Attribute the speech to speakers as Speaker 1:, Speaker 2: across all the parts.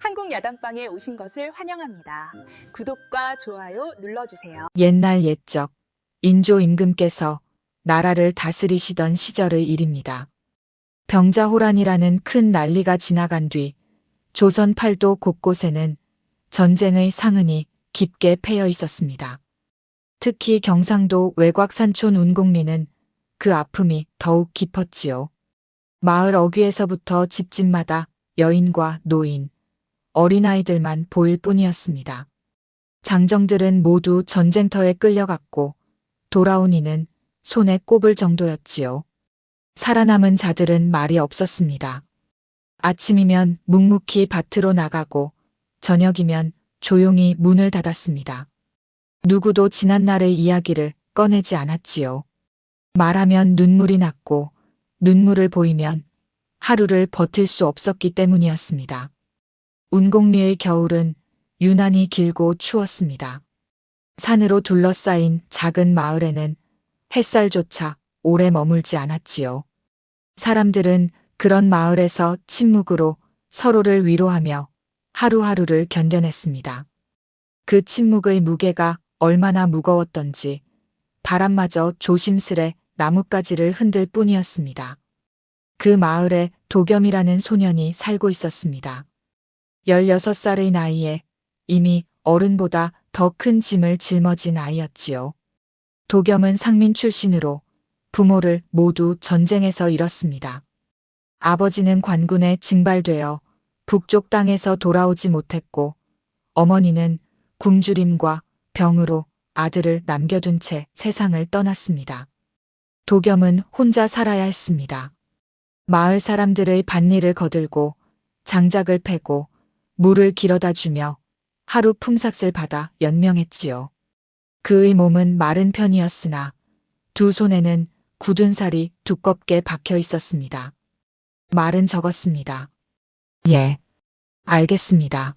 Speaker 1: 한국 야단방에 오신 것을 환영합니다. 구독과 좋아요 눌러주세요.
Speaker 2: 옛날 옛적 인조 임금께서 나라를 다스리시던 시절의 일입니다. 병자호란이라는 큰 난리가 지나간 뒤 조선 팔도 곳곳에는 전쟁의 상흔이 깊게 패여 있었습니다. 특히 경상도 외곽산촌 운곡리는 그 아픔이 더욱 깊었지요. 마을 어귀에서부터 집집마다 여인과 노인, 어린아이들만 보일 뿐이었습니다. 장정들은 모두 전쟁터에 끌려갔고 돌아온 이는 손에 꼽을 정도였지요. 살아남은 자들은 말이 없었습니다. 아침이면 묵묵히 밭으로 나가고 저녁이면 조용히 문을 닫았습니다. 누구도 지난날의 이야기를 꺼내지 않았지요. 말하면 눈물이 났고 눈물을 보이면 하루를 버틸 수 없었기 때문이었습니다. 운곡리의 겨울은 유난히 길고 추웠습니다. 산으로 둘러싸인 작은 마을에는 햇살조차 오래 머물지 않았지요. 사람들은 그런 마을에서 침묵으로 서로를 위로하며 하루하루를 견뎌냈습니다. 그 침묵의 무게가 얼마나 무거웠던지 바람마저 조심스레 나뭇가지를 흔들 뿐이었습니다. 그 마을에 도겸이라는 소년이 살고 있었습니다. 16살의 나이에 이미 어른보다 더 큰 짐을 짊어진 아이였지요. 도겸은 상민 출신으로 부모를 모두 전쟁에서 잃었습니다. 아버지는 관군에 징발되어 북쪽 땅에서 돌아오지 못했고 어머니는 굶주림과 병으로 아들을 남겨둔 채 세상을 떠났습니다. 도겸은 혼자 살아야 했습니다. 마을 사람들의 밭일을 거들고 장작을 패고 물을 길어다 주며 하루 품삯을 받아 연명했지요. 그의 몸은 마른 편이었으나 두 손에는 굳은 살이 두껍게 박혀 있었습니다. 말은 적었습니다. 예, 알겠습니다.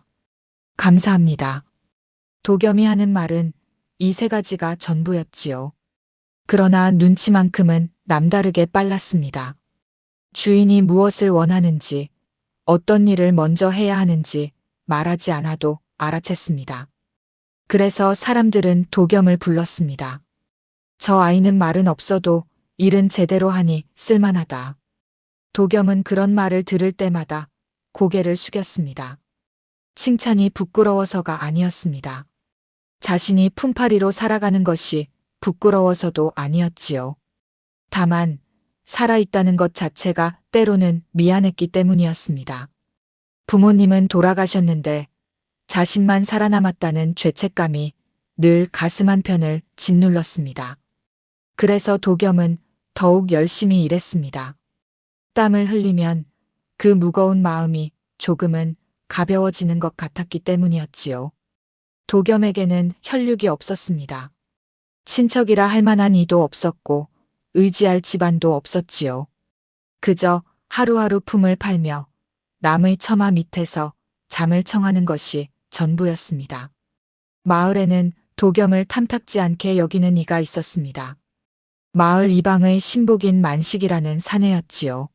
Speaker 2: 감사합니다. 도겸이 하는 말은 이 세 가지가 전부였지요. 그러나 눈치만큼은 남다르게 빨랐습니다. 주인이 무엇을 원하는지, 어떤 일을 먼저 해야 하는지 말하지 않아도 알아챘습니다. 그래서 사람들은 도겸을 불렀습니다. 저 아이는 말은 없어도 일은 제대로 하니 쓸만하다. 도겸은 그런 말을 들을 때마다 고개를 숙였습니다. 칭찬이 부끄러워서가 아니었습니다. 자신이 품팔이로 살아가는 것이 부끄러워서도 아니었지요. 다만 살아있다는 것 자체가 때로는 미안했기 때문이었습니다. 부모님은 돌아가셨는데 자신만 살아남았다는 죄책감이 늘 가슴 한편을 짓눌렀습니다. 그래서 도겸은 더욱 열심히 일했습니다. 땀을 흘리면 그 무거운 마음이 조금은 가벼워지는 것 같았기 때문이었지요. 도겸에게는 혈육이 없었습니다. 친척이라 할 만한 이도 없었고 의지할 집안도 없었지요. 그저 하루하루 품을 팔며 남의 처마 밑에서 잠을 청하는 것이 전부였습니다. 마을에는 도겸을 탐탁지 않게 여기는 이가 있었습니다. 마을 이방의 신복인 만식이라는 사내였지요.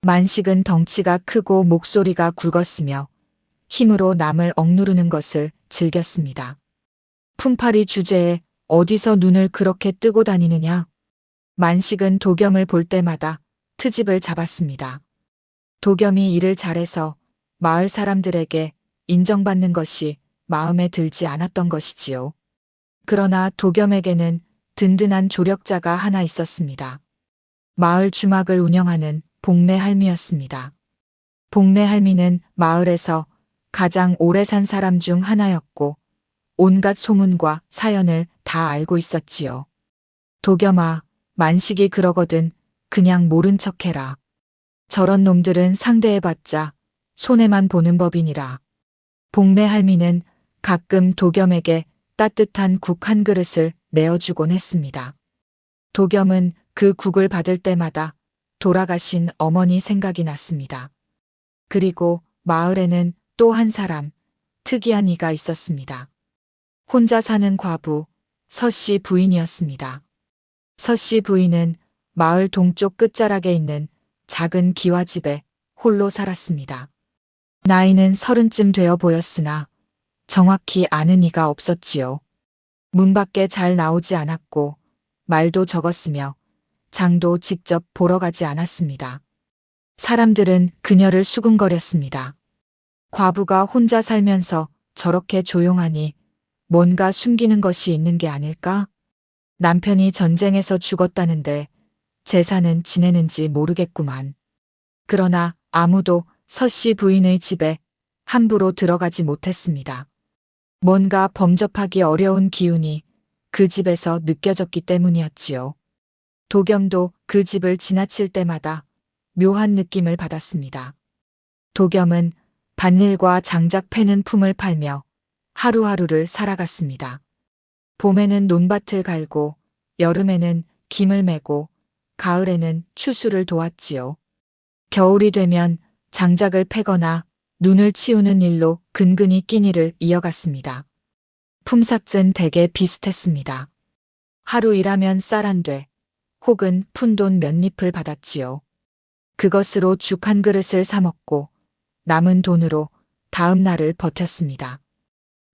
Speaker 2: 만식은 덩치가 크고 목소리가 굵었으며 힘으로 남을 억누르는 것을 즐겼습니다. 품팔이 주제에 어디서 눈을 그렇게 뜨고 다니느냐? 만식은 도겸을 볼 때마다 트집을 잡았습니다. 도겸이 일을 잘해서 마을 사람들에게 인정받는 것이 마음에 들지 않았던 것이지요. 그러나 도겸에게는 든든한 조력자가 하나 있었습니다. 마을 주막을 운영하는 복내 할미였습니다. 복내 할미는 마을에서 가장 오래 산 사람 중 하나였고 온갖 소문과 사연을 다 알고 있었지요. 도겸아, 만식이 그러거든 그냥 모른 척해라. 저런 놈들은 상대해봤자 손해만 보는 법이니라. 복내 할미는 가끔 도겸에게 따뜻한 국 한 그릇을 내어주곤 했습니다. 도겸은 그 국을 받을 때마다 돌아가신 어머니 생각이 났습니다. 그리고 마을에는 또 한 사람, 특이한 이가 있었습니다. 혼자 사는 과부, 서씨 부인이었습니다. 서씨 부인은 마을 동쪽 끝자락에 있는 작은 기와집에 홀로 살았습니다. 나이는 30쯤 되어 보였으나 정확히 아는 이가 없었지요. 문 밖에 잘 나오지 않았고 말도 적었으며 장도 직접 보러 가지 않았습니다. 사람들은 그녀를 수군거렸습니다. 과부가 혼자 살면서 저렇게 조용하니 뭔가 숨기는 것이 있는 게 아닐까? 남편이 전쟁에서 죽었다는데 제사는 지내는지 모르겠구만. 그러나 아무도 서씨 부인의 집에 함부로 들어가지 못했습니다. 뭔가 범접하기 어려운 기운이 그 집에서 느껴졌기 때문이었지요. 도겸도 그 집을 지나칠 때마다 묘한 느낌을 받았습니다. 도겸은 밭일과 장작 패는 품을 팔며 하루하루를 살아갔습니다. 봄에는 논밭을 갈고 여름에는 김을 메고 가을에는 추수를 도왔지요. 겨울이 되면 장작을 패거나 눈을 치우는 일로 근근히 끼니를 이어갔습니다. 품삯은 대개 비슷했습니다. 하루 일하면 쌀 한 돼, 혹은 푼돈 몇 잎을 받았지요. 그것으로 죽 한 그릇을 사 먹고 남은 돈으로 다음 날을 버텼습니다.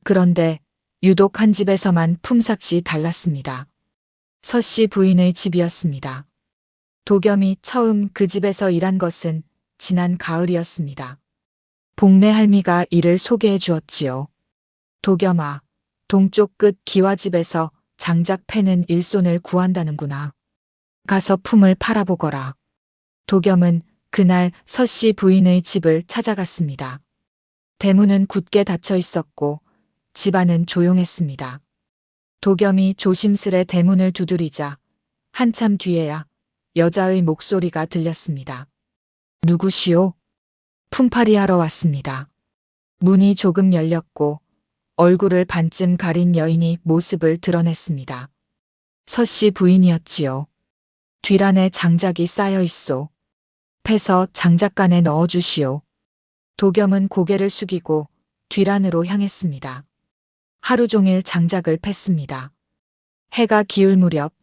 Speaker 2: 그런데 유독 한 집에서만 품삯이 달랐습니다. 서씨 부인의 집이었습니다. 도겸이 처음 그 집에서 일한 것은 지난 가을이었습니다. 복내 할미가 이를 소개해 주었지요. 도겸아, 동쪽 끝 기와집에서 장작 패는 일손을 구한다는구나. 가서 품을 팔아보거라. 도겸은 그날 서씨 부인의 집을 찾아갔습니다. 대문은 굳게 닫혀 있었고 집안은 조용했습니다. 도겸이 조심스레 대문을 두드리자 한참 뒤에야 여자의 목소리가 들렸습니다. 누구시오? 품팔이 하러 왔습니다. 문이 조금 열렸고 얼굴을 반쯤 가린 여인이 모습을 드러냈습니다. 서씨 부인이었지요. 뒤란에 장작이 쌓여 있소. 패서 장작간에 넣어주시오. 도겸은 고개를 숙이고 뒤란으로 향했습니다. 하루 종일 장작을 팼습니다. 해가 기울 무렵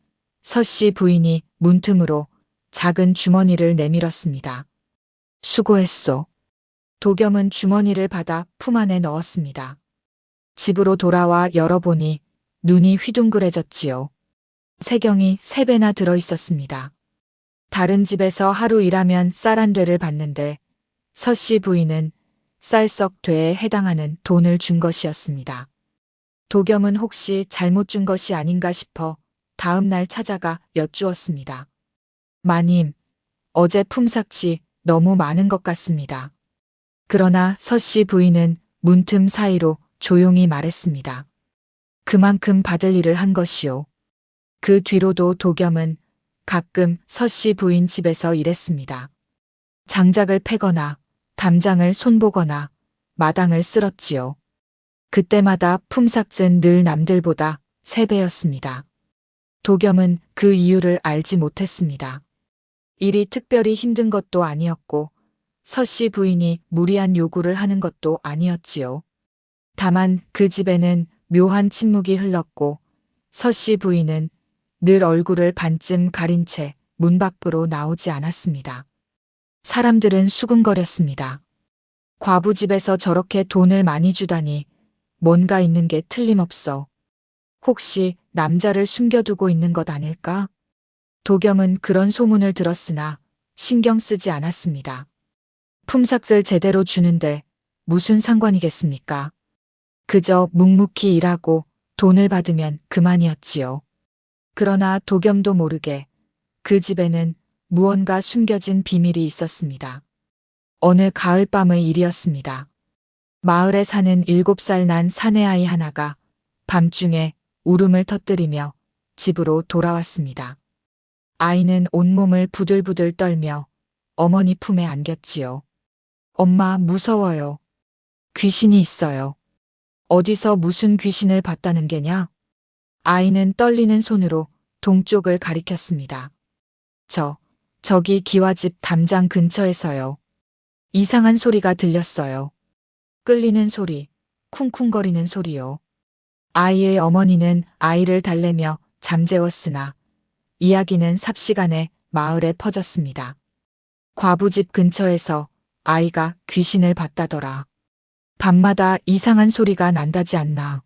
Speaker 2: 서씨 부인이 문틈으로 작은 주머니를 내밀었습니다. 수고했소. 도겸은 주머니를 받아 품 안에 넣었습니다. 집으로 돌아와 열어보니 눈이 휘둥그레졌지요. 세경이 3배나 들어 있었습니다. 다른 집에서 하루 일하면 쌀 한 되를 받는데 서씨 부인은 쌀석 되에 해당하는 돈을 준 것이었습니다. 도겸은 혹시 잘못 준 것이 아닌가 싶어 다음 날 찾아가 여쭈었습니다. 마님, 어제 품삯이 너무 많은 것 같습니다. 그러나 서씨 부인은 문틈 사이로 조용히 말했습니다. 그만큼 받을 일을 한 것이요. 그 뒤로도 도겸은 가끔 서씨 부인 집에서 일했습니다. 장작을 패거나 담장을 손보거나 마당을 쓸었지요. 그때마다 품삯은 늘 남들보다 3배였습니다. 도겸은 그 이유를 알지 못했습니다. 일이 특별히 힘든 것도 아니었고 서씨 부인이 무리한 요구를 하는 것도 아니었지요. 다만 그 집에는 묘한 침묵이 흘렀고 서씨 부인은 늘 얼굴을 반쯤 가린 채 문 밖으로 나오지 않았습니다. 사람들은 수군거렸습니다. 과부 집에서 저렇게 돈을 많이 주다니 뭔가 있는 게 틀림없어. 혹시 남자를 숨겨두고 있는 것 아닐까? 도겸은 그런 소문을 들었으나 신경 쓰지 않았습니다. 품삯을 제대로 주는데 무슨 상관이겠습니까? 그저 묵묵히 일하고 돈을 받으면 그만이었지요. 그러나 도겸도 모르게 그 집에는 무언가 숨겨진 비밀이 있었습니다. 어느 가을밤의 일이었습니다. 마을에 사는 7살 난 사내아이 하나가 밤중에 울음을 터뜨리며 집으로 돌아왔습니다. 아이는 온몸을 부들부들 떨며 어머니 품에 안겼지요. 엄마, 무서워요. 귀신이 있어요. 어디서 무슨 귀신을 봤다는 게냐? 아이는 떨리는 손으로 동쪽을 가리켰습니다. 저기 기와집 담장 근처에서요. 이상한 소리가 들렸어요. 끌리는 소리, 쿵쿵거리는 소리요. 아이의 어머니는 아이를 달래며 잠재웠으나 이야기는 삽시간에 마을에 퍼졌습니다. 과부집 근처에서 아이가 귀신을 봤다더라. 밤마다 이상한 소리가 난다지 않나.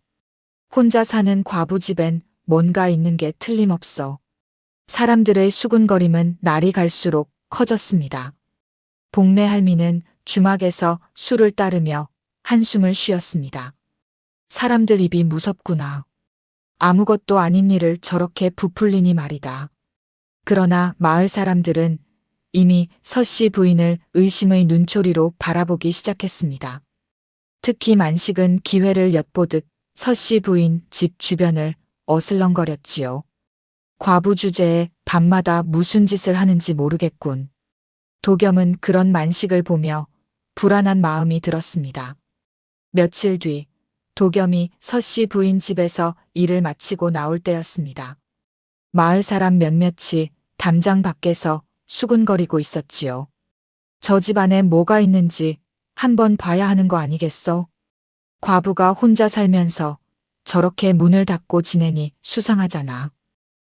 Speaker 2: 혼자 사는 과부 집엔 뭔가 있는 게 틀림없어. 사람들의 수군거림은 날이 갈수록 커졌습니다. 복내 할미는 주막에서 술을 따르며 한숨을 쉬었습니다. 사람들 입이 무섭구나. 아무것도 아닌 일을 저렇게 부풀리니 말이다. 그러나 마을 사람들은 이미 서씨 부인을 의심의 눈초리로 바라보기 시작했습니다. 특히 만식은 기회를 엿보듯 서씨 부인 집 주변을 어슬렁거렸지요. 과부 주제에 밤마다 무슨 짓을 하는지 모르겠군. 도겸은 그런 만식을 보며 불안한 마음이 들었습니다. 며칠 뒤 도겸이 서씨 부인 집에서 일을 마치고 나올 때였습니다. 마을 사람 몇몇이 담장 밖에서 수군거리고 있었지요. 저 집 안에 뭐가 있는지 한번 봐야 하는 거 아니겠어? 과부가 혼자 살면서 저렇게 문을 닫고 지내니 수상하잖아.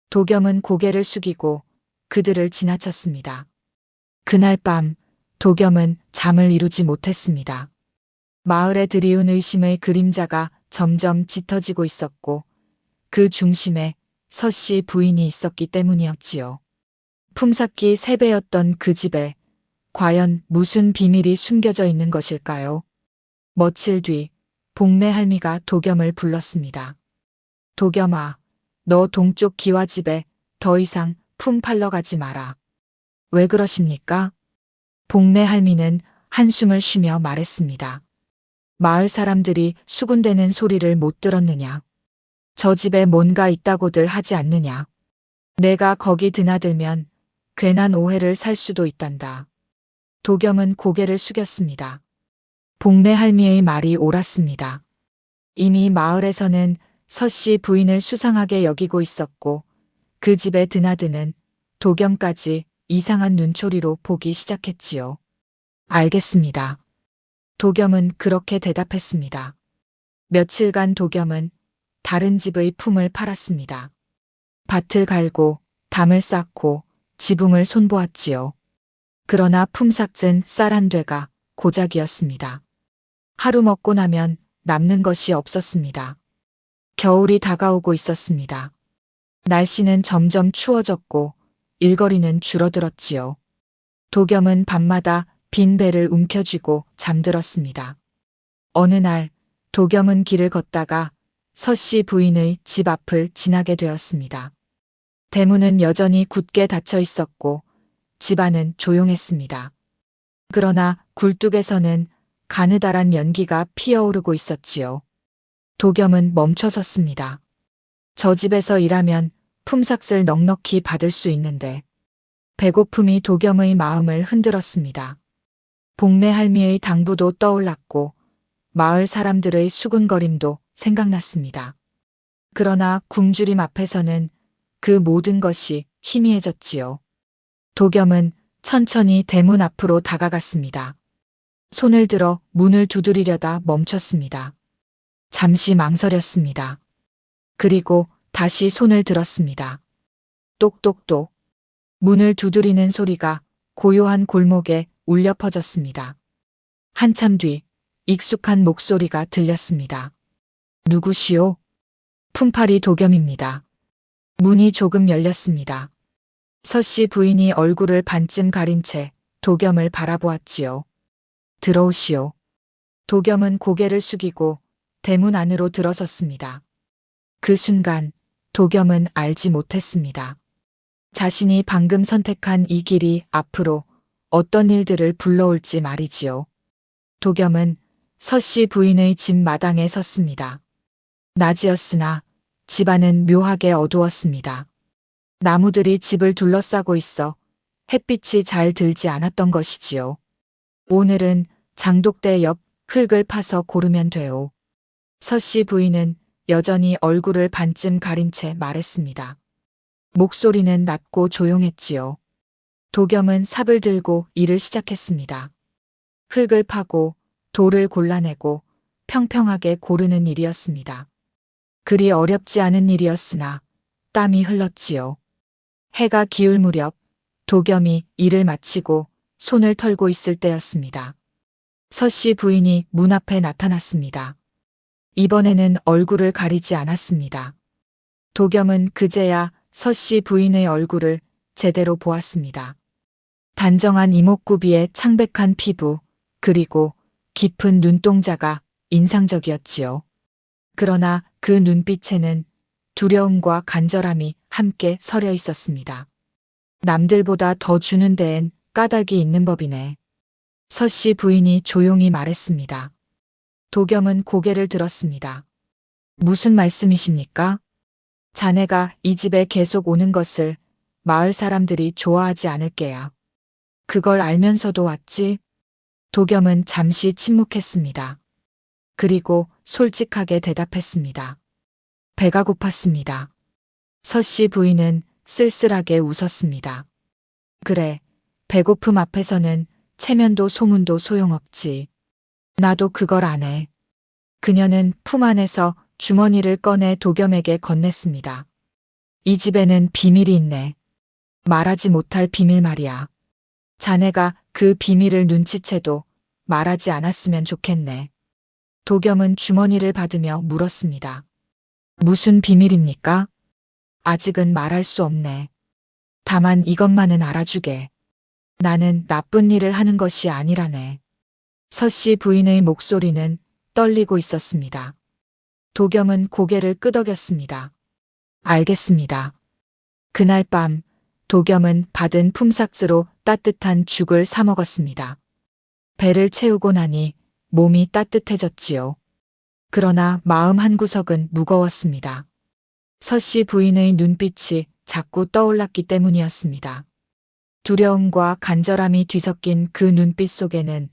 Speaker 2: 도겸은 고개를 숙이고 그들을 지나쳤습니다. 그날 밤 도겸은 잠을 이루지 못했습니다. 마을에 들이운 의심의 그림자가 점점 짙어지고 있었고 그 중심에 서씨 부인이 있었기 때문이었지요. 품삯기 3배였던 그 집에 과연 무슨 비밀이 숨겨져 있는 것일까요? 며칠 뒤 복내 할미가 도겸을 불렀습니다. 도겸아, 너 동쪽 기와집에 더 이상 품 팔러 가지 마라. 왜 그러십니까? 복내 할미는 한숨을 쉬며 말했습니다. 마을 사람들이 수군대는 소리를 못 들었느냐? 저 집에 뭔가 있다고들 하지 않느냐? 내가 거기 드나들면 괜한 오해를 살 수도 있단다. 도겸은 고개를 숙였습니다. 복내 할미의 말이 옳았습니다. 이미 마을에서는 서씨 부인을 수상하게 여기고 있었고 그 집에 드나드는 도겸까지 이상한 눈초리로 보기 시작했지요. 알겠습니다. 도겸은 그렇게 대답했습니다. 며칠간 도겸은 다른 집의 품을 팔았습니다. 밭을 갈고 담을 쌓고 지붕을 손보았지요. 그러나 품삯은 쌀 한 되가 고작이었습니다. 하루 먹고 나면 남는 것이 없었습니다. 겨울이 다가오고 있었습니다. 날씨는 점점 추워졌고 일거리는 줄어들었지요. 도겸은 밤마다 빈 배를 움켜쥐고 잠들었습니다. 어느 날 도겸은 길을 걷다가 서씨 부인의 집 앞을 지나게 되었습니다. 대문은 여전히 굳게 닫혀 있었고 집안은 조용했습니다. 그러나 굴뚝에서는 가느다란 연기가 피어오르고 있었지요. 도겸은 멈춰섰습니다. 저 집에서 일하면 품삯을 넉넉히 받을 수 있는데 배고픔이 도겸의 마음을 흔들었습니다. 복내 할미의 당부도 떠올랐고 마을 사람들의 수군거림도 생각났습니다. 그러나 굶주림 앞에서는 그 모든 것이 희미해졌지요. 도겸은 천천히 대문 앞으로 다가갔습니다. 손을 들어 문을 두드리려다 멈췄습니다. 잠시 망설였습니다. 그리고 다시 손을 들었습니다. 똑똑똑. 문을 두드리는 소리가 고요한 골목에 울려 퍼졌습니다. 한참 뒤 익숙한 목소리가 들렸습니다. 누구시오? 품팔이 도겸입니다. 문이 조금 열렸습니다. 서씨 부인이 얼굴을 반쯤 가린 채 도겸을 바라보았지요. 들어오시오. 도겸은 고개를 숙이고 대문 안으로 들어섰습니다. 그 순간 도겸은 알지 못했습니다. 자신이 방금 선택한 이 길이 앞으로 어떤 일들을 불러올지 말이지요. 도겸은 서씨 부인의 집 마당에 섰습니다. 낮이었으나 집안은 묘하게 어두웠습니다. 나무들이 집을 둘러싸고 있어 햇빛이 잘 들지 않았던 것이지요. 오늘은 장독대 옆 흙을 파서 고르면 돼요. 서씨 부인은 여전히 얼굴을 반쯤 가린 채 말했습니다. 목소리는 낮고 조용했지요. 도겸은 삽을 들고 일을 시작했습니다. 흙을 파고 돌을 골라내고 평평하게 고르는 일이었습니다. 그리 어렵지 않은 일이었으나 땀이 흘렀지요. 해가 기울 무렵 도겸이 일을 마치고 손을 털고 있을 때였습니다. 서씨 부인이 문 앞에 나타났습니다. 이번에는 얼굴을 가리지 않았습니다. 도겸은 그제야 서씨 부인의 얼굴을 제대로 보았습니다. 단정한 이목구비에 창백한 피부, 그리고 깊은 눈동자가 인상적이었지요. 그러나 그 눈빛에는 두려움과 간절함이 함께 서려 있었습니다. 남들보다 더 주는 데엔 까닭이 있는 법이네. 서씨 부인이 조용히 말했습니다. 도겸은 고개를 들었습니다. 무슨 말씀이십니까? 자네가 이 집에 계속 오는 것을 마을 사람들이 좋아하지 않을게야. 그걸 알면서도 왔지? 도겸은 잠시 침묵했습니다. 그리고 솔직하게 대답했습니다. 배가 고팠습니다. 서씨 부인은 쓸쓸하게 웃었습니다. 그래, 배고픔 앞에서는 체면도 소문도 소용없지. 나도 그걸 안 해. 그녀는 품 안에서 주머니를 꺼내 도겸에게 건넸습니다. 이 집에는 비밀이 있네. 말하지 못할 비밀 말이야. 자네가 그 비밀을 눈치채도 말하지 않았으면 좋겠네. 도겸은 주머니를 받으며 물었습니다. 무슨 비밀입니까? 아직은 말할 수 없네. 다만 이것만은 알아주게. 나는 나쁜 일을 하는 것이 아니라네. 서씨 부인의 목소리는 떨리고 있었습니다. 도겸은 고개를 끄덕였습니다. 알겠습니다. 그날 밤 도겸은 받은 품삯으로 따뜻한 죽을 사 먹었습니다. 배를 채우고 나니 몸이 따뜻해졌지요. 그러나 마음 한구석은 무거웠습니다. 서씨 부인의 눈빛이 자꾸 떠올랐기 때문이었습니다. 두려움과 간절함이 뒤섞인 그 눈빛 속에는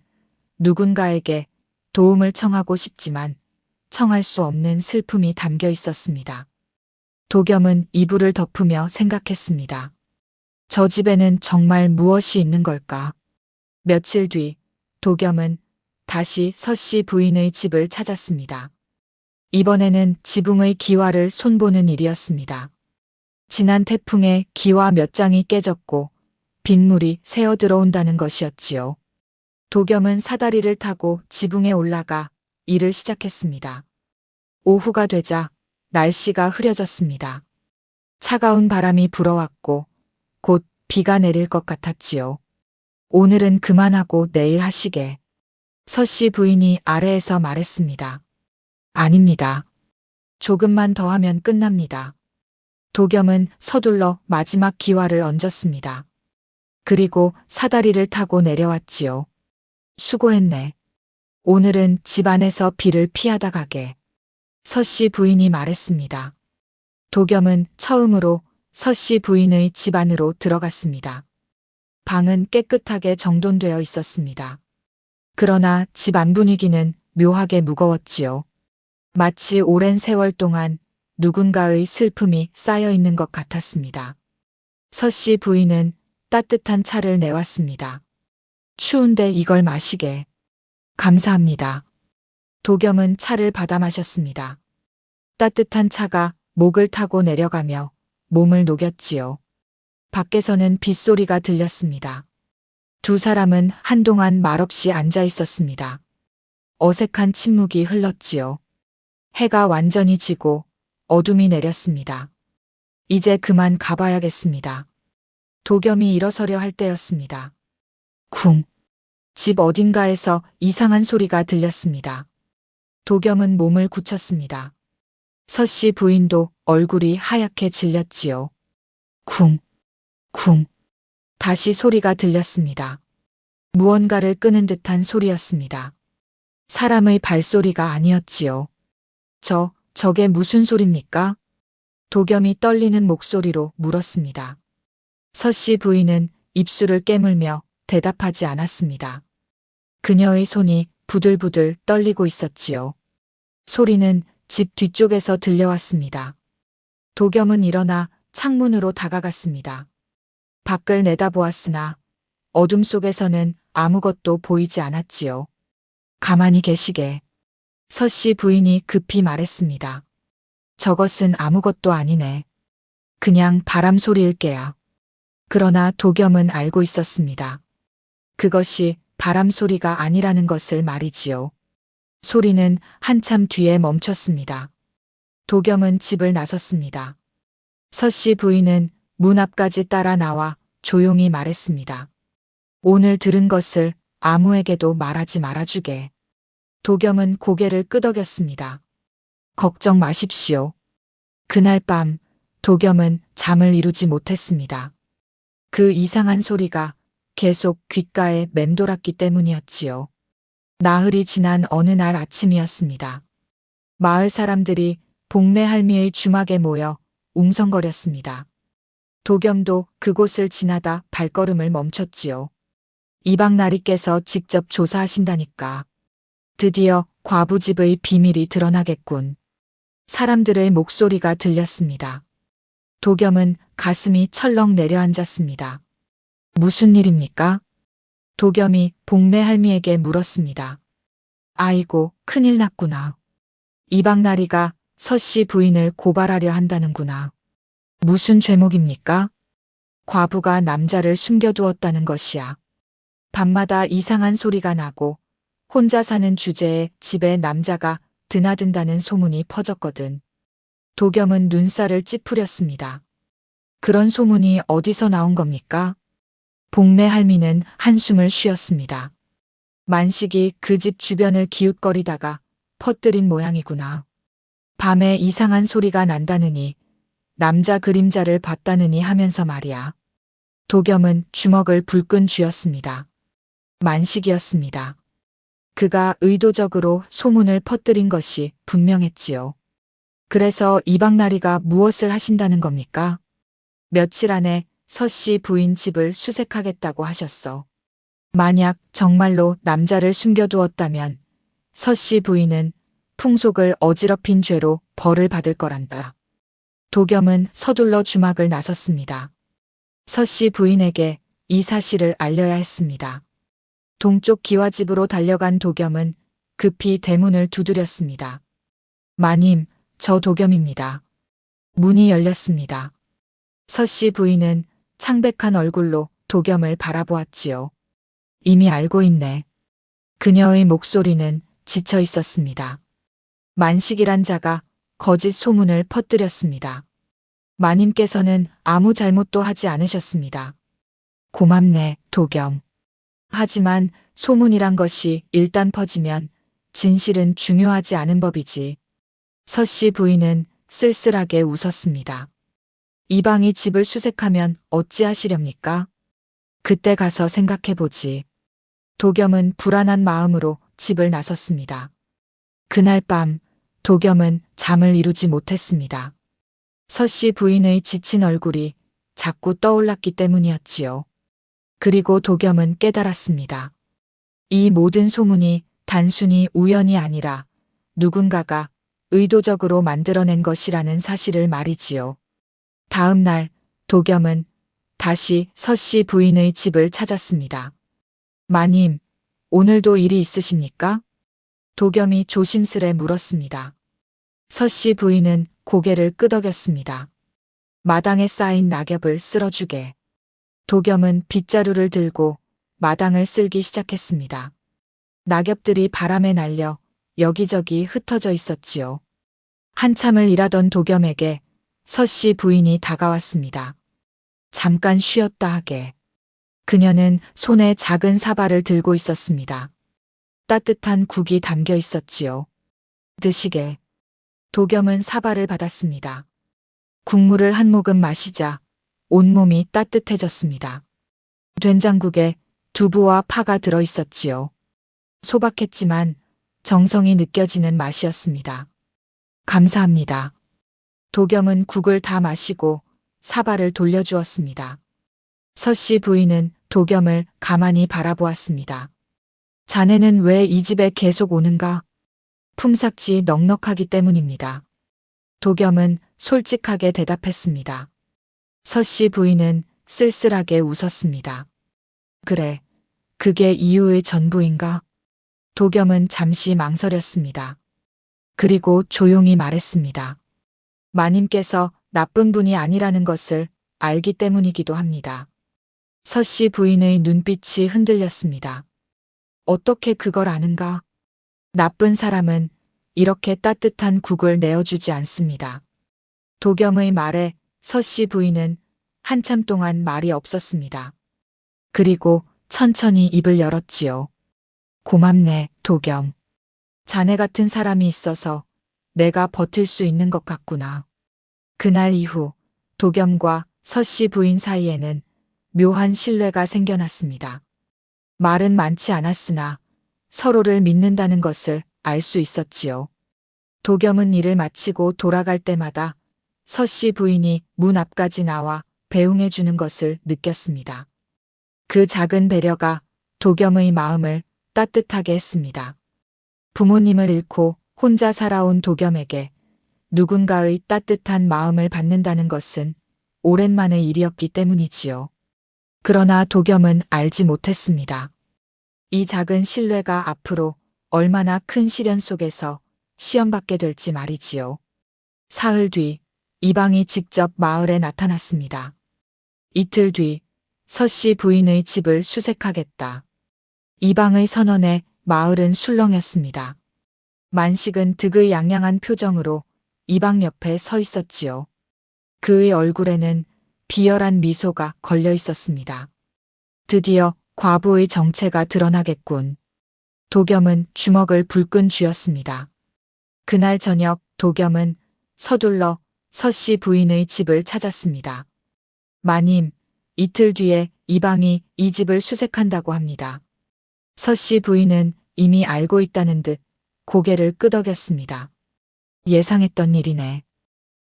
Speaker 2: 누군가에게 도움을 청하고 싶지만 청할 수 없는 슬픔이 담겨 있었습니다. 도겸은 이불을 덮으며 생각했습니다. 저 집에는 정말 무엇이 있는 걸까? 며칠 뒤 도겸은 다시 서씨 부인의 집을 찾았습니다. 이번에는 지붕의 기와를 손보는 일이었습니다. 지난 태풍에 기와 몇 장이 깨졌고 빗물이 새어 들어온다는 것이었지요. 도겸은 사다리를 타고 지붕에 올라가 일을 시작했습니다. 오후가 되자 날씨가 흐려졌습니다. 차가운 바람이 불어왔고 곧 비가 내릴 것 같았지요. 오늘은 그만하고 내일 하시게. 서씨 부인이 아래에서 말했습니다. 아닙니다. 조금만 더 하면 끝납니다. 도겸은 서둘러 마지막 기와를 얹었습니다. 그리고 사다리를 타고 내려왔지요. 수고했네. 오늘은 집 안에서 비를 피하다 가게. 서씨 부인이 말했습니다. 도겸은 처음으로 서씨 부인의 집 안으로 들어갔습니다. 방은 깨끗하게 정돈되어 있었습니다. 그러나 집 안 분위기는 묘하게 무거웠지요. 마치 오랜 세월 동안 누군가의 슬픔이 쌓여 있는 것 같았습니다. 서씨 부인은 따뜻한 차를 내왔습니다. 추운데 이걸 마시게. 감사합니다. 도겸은 차를 받아 마셨습니다. 따뜻한 차가 목을 타고 내려가며 몸을 녹였지요. 밖에서는 빗소리가 들렸습니다. 두 사람은 한동안 말없이 앉아 있었습니다. 어색한 침묵이 흘렀지요. 해가 완전히 지고 어둠이 내렸습니다. 이제 그만 가봐야겠습니다. 도겸이 일어서려 할 때였습니다. 쿵. 집 어딘가에서 이상한 소리가 들렸습니다. 도겸은 몸을 굳혔습니다. 서씨 부인도 얼굴이 하얗게 질렸지요. 쿵. 쿵. 다시 소리가 들렸습니다. 무언가를 끄는 듯한 소리였습니다. 사람의 발소리가 아니었지요. 저게 무슨 소리입니까? 도겸이 떨리는 목소리로 물었습니다. 서씨 부인은 입술을 깨물며 대답하지 않았습니다. 그녀의 손이 부들부들 떨리고 있었지요. 소리는 집 뒤쪽에서 들려왔습니다. 도겸은 일어나 창문으로 다가갔습니다. 밖을 내다보았으나 어둠 속에서는 아무것도 보이지 않았지요. 가만히 계시게. 서씨 부인이 급히 말했습니다. 저것은 아무것도 아니네. 그냥 바람 소리일 게야. 그러나 도겸은 알고 있었습니다. 그것이 바람 소리가 아니라는 것을 말이지요. 소리는 한참 뒤에 멈췄습니다. 도겸은 집을 나섰습니다. 서씨 부인은 문 앞까지 따라 나와 조용히 말했습니다. 오늘 들은 것을 아무에게도 말하지 말아주게. 도겸은 고개를 끄덕였습니다. 걱정 마십시오. 그날 밤 도겸은 잠을 이루지 못했습니다. 그 이상한 소리가 계속 귓가에 맴돌았기 때문이었지요. 나흘이 지난 어느 날 아침이었습니다. 마을 사람들이 복내 할미의 주막에 모여 웅성거렸습니다. 도겸도 그곳을 지나다 발걸음을 멈췄지요. 이방나리께서 직접 조사하신다니까. 드디어 과부집의 비밀이 드러나겠군. 사람들의 목소리가 들렸습니다. 도겸은 가슴이 철렁 내려앉았습니다. 무슨 일입니까? 도겸이 복내 할미에게 물었습니다. 아이고, 큰일 났구나. 이방나리가 서씨 부인을 고발하려 한다는구나. 무슨 죄목입니까? 과부가 남자를 숨겨두었다는 것이야. 밤마다 이상한 소리가 나고 혼자 사는 주제에 집에 남자가 드나든다는 소문이 퍼졌거든. 도겸은 눈살을 찌푸렸습니다. 그런 소문이 어디서 나온 겁니까? 복내 할미는 한숨을 쉬었습니다. 만식이 그 집 주변을 기웃거리다가 퍼뜨린 모양이구나. 밤에 이상한 소리가 난다느니 남자 그림자를 봤다느니 하면서 말이야. 도겸은 주먹을 불끈 쥐었습니다. 만식이었습니다. 그가 의도적으로 소문을 퍼뜨린 것이 분명했지요. 그래서 이방나리가 무엇을 하신다는 겁니까? 며칠 안에 서씨 부인 집을 수색하겠다고 하셨어. 만약 정말로 남자를 숨겨두었다면 서씨 부인은 풍속을 어지럽힌 죄로 벌을 받을 거란다. 도겸은 서둘러 주막을 나섰습니다. 서씨 부인에게 이 사실을 알려야 했습니다. 동쪽 기와집으로 달려간 도겸은 급히 대문을 두드렸습니다. 마님, 저 도겸입니다. 문이 열렸습니다. 서씨 부인은 창백한 얼굴로 도겸을 바라보았지요. 이미 알고 있네. 그녀의 목소리는 지쳐 있었습니다. 만식이란 자가 거짓 소문을 퍼뜨렸습니다. 마님께서는 아무 잘못도 하지 않으셨습니다. 고맙네, 도겸. 하지만 소문이란 것이 일단 퍼지면 진실은 중요하지 않은 법이지. 서씨 부인은 쓸쓸하게 웃었습니다. 이방이 집을 수색하면 어찌하시렵니까? 그때 가서 생각해보지. 도겸은 불안한 마음으로 집을 나섰습니다. 그날 밤 도겸은 잠을 이루지 못했습니다. 서씨 부인의 지친 얼굴이 자꾸 떠올랐기 때문이었지요. 그리고 도겸은 깨달았습니다. 이 모든 소문이 단순히 우연이 아니라 누군가가 의도적으로 만들어낸 것이라는 사실을 말이지요. 다음 날 도겸은 다시 서씨 부인의 집을 찾았습니다. 마님, 오늘도 일이 있으십니까? 도겸이 조심스레 물었습니다. 서씨 부인은 고개를 끄덕였습니다. 마당에 쌓인 낙엽을 쓸어주게. 도겸은 빗자루를 들고 마당을 쓸기 시작했습니다. 낙엽들이 바람에 날려 여기저기 흩어져 있었지요. 한참을 일하던 도겸에게 서씨 부인이 다가왔습니다. 잠깐 쉬었다 하게. 그녀는 손에 작은 사발을 들고 있었습니다. 따뜻한 국이 담겨 있었지요. 드시게. 도겸은 사발을 받았습니다. 국물을 한 모금 마시자 온몸이 따뜻해졌습니다. 된장국에 두부와 파가 들어 있었지요. 소박했지만 정성이 느껴지는 맛이었습니다. 감사합니다. 도겸은 국을 다 마시고 사발을 돌려주었습니다. 서씨 부인은 도겸을 가만히 바라보았습니다. 자네는 왜 이 집에 계속 오는가? 품삯이 넉넉하기 때문입니다. 도겸은 솔직하게 대답했습니다. 서씨 부인은 쓸쓸하게 웃었습니다. 그래, 그게 이유의 전부인가? 도겸은 잠시 망설였습니다. 그리고 조용히 말했습니다. 마님께서 나쁜 분이 아니라는 것을 알기 때문이기도 합니다. 서씨 부인의 눈빛이 흔들렸습니다. 어떻게 그걸 아는가? 나쁜 사람은 이렇게 따뜻한 국을 내어주지 않습니다. 도겸의 말에 서씨 부인은 한참 동안 말이 없었습니다. 그리고 천천히 입을 열었지요. 고맙네, 도겸. 자네 같은 사람이 있어서 내가 버틸 수 있는 것 같구나. 그날 이후 도겸과 서씨 부인 사이에는 묘한 신뢰가 생겨났습니다. 말은 많지 않았으나 서로를 믿는다는 것을 알 수 있었지요. 도겸은 일을 마치고 돌아갈 때마다 서씨 부인이 문 앞까지 나와 배웅해 주는 것을 느꼈습니다. 그 작은 배려가 도겸의 마음을 따뜻하게 했습니다. 부모님을 잃고 혼자 살아온 도겸에게 누군가의 따뜻한 마음을 받는다는 것은 오랜만의 일이었기 때문이지요. 그러나 도겸은 알지 못했습니다. 이 작은 신뢰가 앞으로 얼마나 큰 시련 속에서 시험받게 될지 말이지요. 사흘 뒤 이방이 직접 마을에 나타났습니다. 이틀 뒤 서씨 부인의 집을 수색하겠다. 이방의 선언에 마을은 술렁였습니다. 만식은 득의양양한 표정으로 이방 옆에 서 있었지요. 그의 얼굴에는 비열한 미소가 걸려 있었습니다. 드디어 과부의 정체가 드러나겠군. 도겸은 주먹을 불끈 쥐었습니다. 그날 저녁 도겸은 서둘러 서씨 부인의 집을 찾았습니다. 마님, 이틀 뒤에 이방이 이 집을 수색한다고 합니다. 서씨 부인은 이미 알고 있다는 듯 고개를 끄덕였습니다. 예상했던 일이네.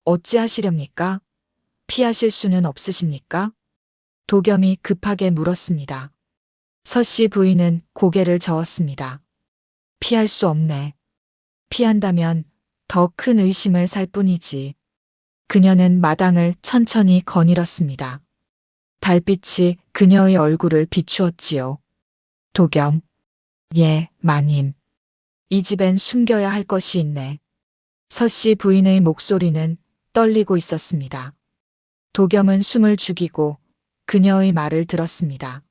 Speaker 2: 어찌하시렵니까? 피하실 수는 없으십니까? 도겸이 급하게 물었습니다. 서씨 부인은 고개를 저었습니다. 피할 수 없네. 피한다면 더 큰 의심을 살 뿐이지. 그녀는 마당을 천천히 거닐었습니다. 달빛이 그녀의 얼굴을 비추었지요. 도겸. 예, 마님. 이 집엔 숨겨야 할 것이 있네. 서씨 부인의 목소리는 떨리고 있었습니다. 도겸은 숨을 죽이고 그녀의 말을 들었습니다.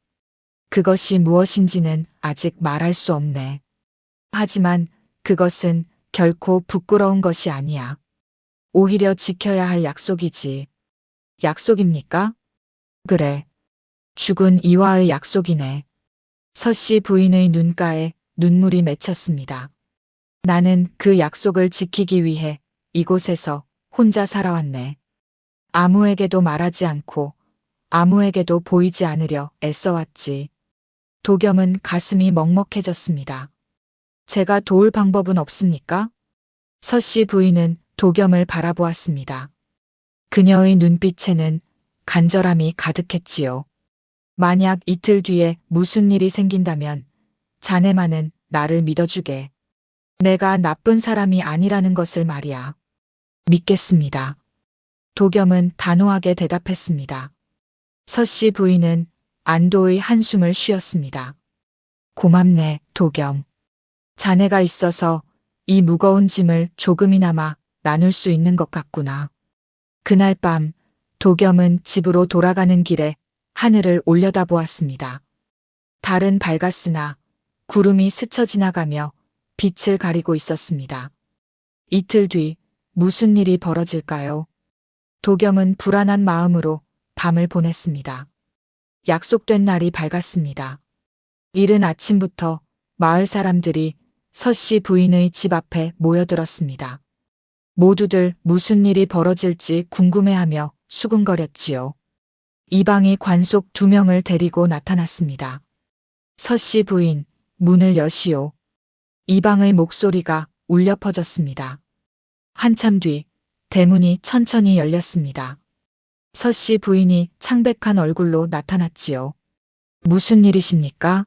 Speaker 2: 그것이 무엇인지는 아직 말할 수 없네. 하지만 그것은 결코 부끄러운 것이 아니야. 오히려 지켜야 할 약속이지. 약속입니까? 그래. 죽은 이와의 약속이네. 서씨 부인의 눈가에 눈물이 맺혔습니다. 나는 그 약속을 지키기 위해 이곳에서 혼자 살아왔네. 아무에게도 말하지 않고 아무에게도 보이지 않으려 애써왔지. 도겸은 가슴이 먹먹해졌습니다. 제가 도울 방법은 없습니까? 서씨 부인은 도겸을 바라보았습니다. 그녀의 눈빛에는 간절함이 가득했지요. 만약 이틀 뒤에 무슨 일이 생긴다면 자네만은 나를 믿어주게. 내가 나쁜 사람이 아니라는 것을 말이야. 믿겠습니다. 도겸은 단호하게 대답했습니다. 서씨 부인은 안도의 한숨을 쉬었습니다. 고맙네, 도겸. 자네가 있어서 이 무거운 짐을 조금이나마 나눌 수 있는 것 같구나. 그날 밤 도겸은 집으로 돌아가는 길에 하늘을 올려다보았습니다. 달은 밝았으나 구름이 스쳐 지나가며 빛을 가리고 있었습니다. 이틀 뒤 무슨 일이 벌어질까요? 도겸은 불안한 마음으로 밤을 보냈습니다. 약속된 날이 밝았습니다. 이른 아침부터 마을 사람들이 서씨 부인의 집 앞에 모여들었습니다. 모두들 무슨 일이 벌어질지 궁금해하며 수군거렸지요. 이방이 관속 2명을 데리고 나타났습니다. 서씨 부인, 문을 여시오. 이방의 목소리가 울려 퍼졌습니다. 한참 뒤 대문이 천천히 열렸습니다. 서씨 부인이 창백한 얼굴로 나타났지요. 무슨 일이십니까?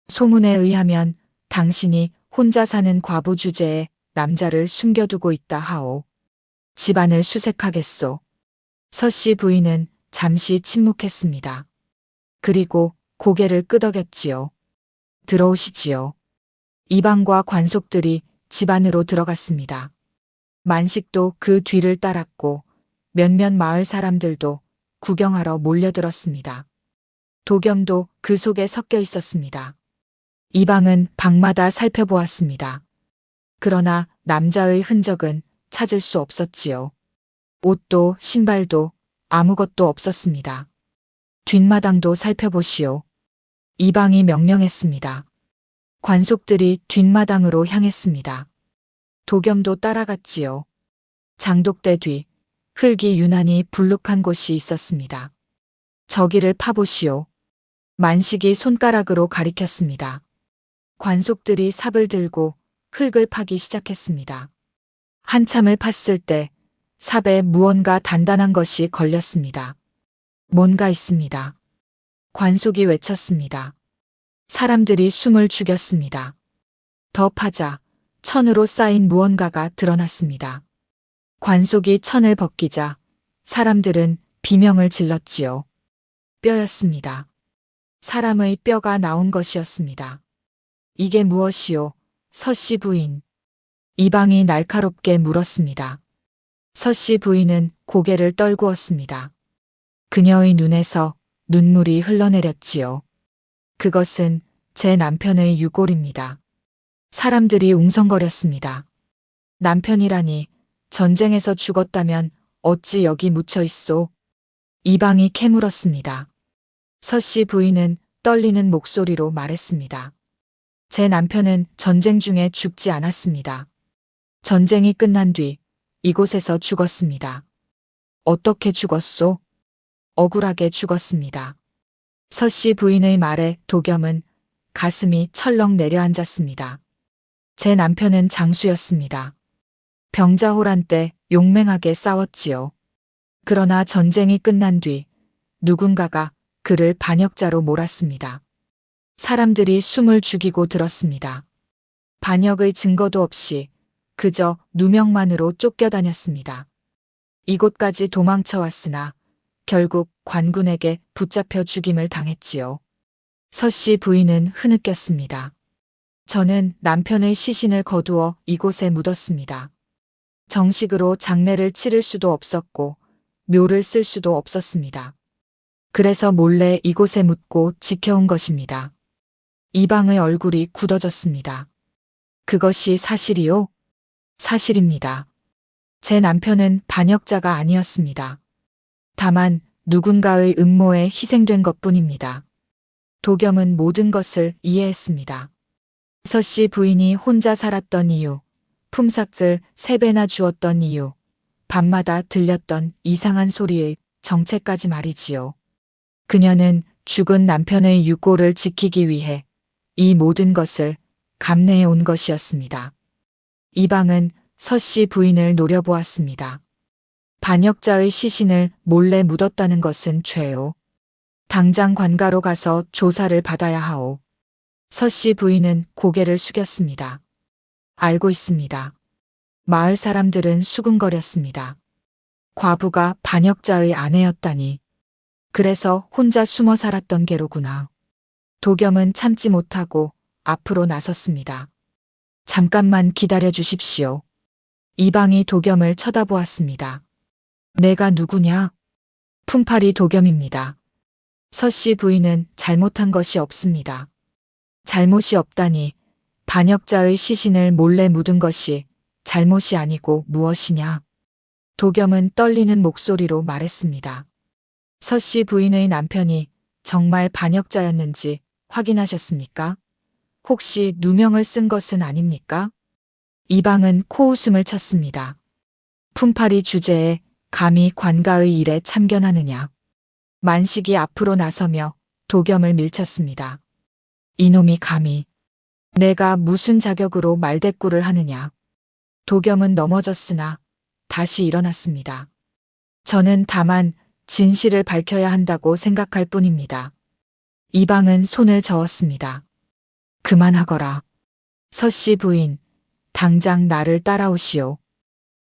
Speaker 2: 소문에 의하면 당신이 혼자 사는 과부 주제에 남자를 숨겨두고 있다 하오. 집안을 수색하겠소. 서씨 부인은 잠시 침묵했습니다. 그리고 고개를 끄덕였지요. 들어오시지요. 이방과 관속들이 집 안으로 들어갔습니다. 만식도 그 뒤를 따랐고 몇몇 마을 사람들도 구경하러 몰려들었습니다. 도겸도 그 속에 섞여 있었습니다. 이방은 방마다 살펴보았습니다. 그러나 남자의 흔적은 찾을 수 없었지요. 옷도 신발도 아무것도 없었습니다. 뒷마당도 살펴보시오. 이방이 명령했습니다. 관속들이 뒷마당으로 향했습니다. 도겸도 따라갔지요. 장독대 뒤 흙이 유난히 불룩한 곳이 있었습니다. 저기를 파보시오. 만식이 손가락으로 가리켰습니다. 관속들이 삽을 들고 흙을 파기 시작했습니다. 한참을 팠을 때 삽에 무언가 단단한 것이 걸렸습니다. 뭔가 있습니다. 관속이 외쳤습니다. 사람들이 숨을 죽였습니다. 더 파자 천으로 쌓인 무언가가 드러났습니다. 관속이 천을 벗기자 사람들은 비명을 질렀지요. 뼈였습니다. 사람의 뼈가 나온 것이었습니다. 이게 무엇이오, 서씨 부인? 이방이 날카롭게 물었습니다. 서씨 부인은 고개를 떨구었습니다. 그녀의 눈에서 눈물이 흘러내렸지요. 그것은 제 남편의 유골입니다. 사람들이 웅성거렸습니다. 남편이라니, 전쟁에서 죽었다면 어찌 여기 묻혀 있소? 이방이 캐물었습니다. 서씨 부인은 떨리는 목소리로 말했습니다. 제 남편은 전쟁 중에 죽지 않았습니다. 전쟁이 끝난 뒤 이곳에서 죽었습니다. 어떻게 죽었소? 억울하게 죽었습니다. 서씨 부인의 말에 도겸은 가슴이 철렁 내려앉았습니다. 제 남편은 장수였습니다. 병자호란 때 용맹하게 싸웠지요. 그러나 전쟁이 끝난 뒤 누군가가 그를 반역자로 몰았습니다. 사람들이 숨을 죽이고 들었습니다. 반역의 증거도 없이 그저 누명만으로 쫓겨다녔습니다. 이곳까지 도망쳐왔으나 결국 관군에게 붙잡혀 죽임을 당했지요. 서씨 부인은 흐느꼈습니다. 저는 남편의 시신을 거두어 이곳에 묻었습니다. 정식으로 장례를 치를 수도 없었고 묘를 쓸 수도 없었습니다. 그래서 몰래 이곳에 묻고 지켜온 것입니다. 이방의 얼굴이 굳어졌습니다. 그것이 사실이요? 사실입니다. 제 남편은 반역자가 아니었습니다. 다만 누군가의 음모에 희생된 것뿐입니다. 도겸은 모든 것을 이해했습니다. 서씨 부인이 혼자 살았던 이유, 품삯을 3배나 주었던 이유, 밤마다 들렸던 이상한 소리의 정체까지 말이지요. 그녀는 죽은 남편의 유골을 지키기 위해 이 모든 것을 감내해 온 것이었습니다. 이방은 서씨 부인을 노려보았습니다. 반역자의 시신을 몰래 묻었다는 것은 죄요. 당장 관가로 가서 조사를 받아야 하오. 서씨 부인은 고개를 숙였습니다. 알고 있습니다. 마을 사람들은 수군거렸습니다. 과부가 반역자의 아내였다니. 그래서 혼자 숨어 살았던 게로구나. 도겸은 참지 못하고 앞으로 나섰습니다. 잠깐만 기다려 주십시오. 이방이 도겸을 쳐다보았습니다. 내가 누구냐? 품팔이 도겸입니다. 서씨 부인은 잘못한 것이 없습니다. 잘못이 없다니 반역자의 시신을 몰래 묻은 것이 잘못이 아니고 무엇이냐? 도겸은 떨리는 목소리로 말했습니다. 서씨 부인의 남편이 정말 반역자였는지 확인하셨습니까? 혹시 누명을 쓴 것은 아닙니까? 이방은 코웃음을 쳤습니다. 품팔이 주제에 감히 관가의 일에 참견하느냐. 만식이 앞으로 나서며 도겸을 밀쳤습니다. 이놈이 감히. 내가 무슨 자격으로 말대꾸를 하느냐. 도겸은 넘어졌으나 다시 일어났습니다. 저는 다만 진실을 밝혀야 한다고 생각할 뿐입니다. 이방은 손을 저었습니다. 그만하거라. 서씨 부인, 당장 나를 따라오시오.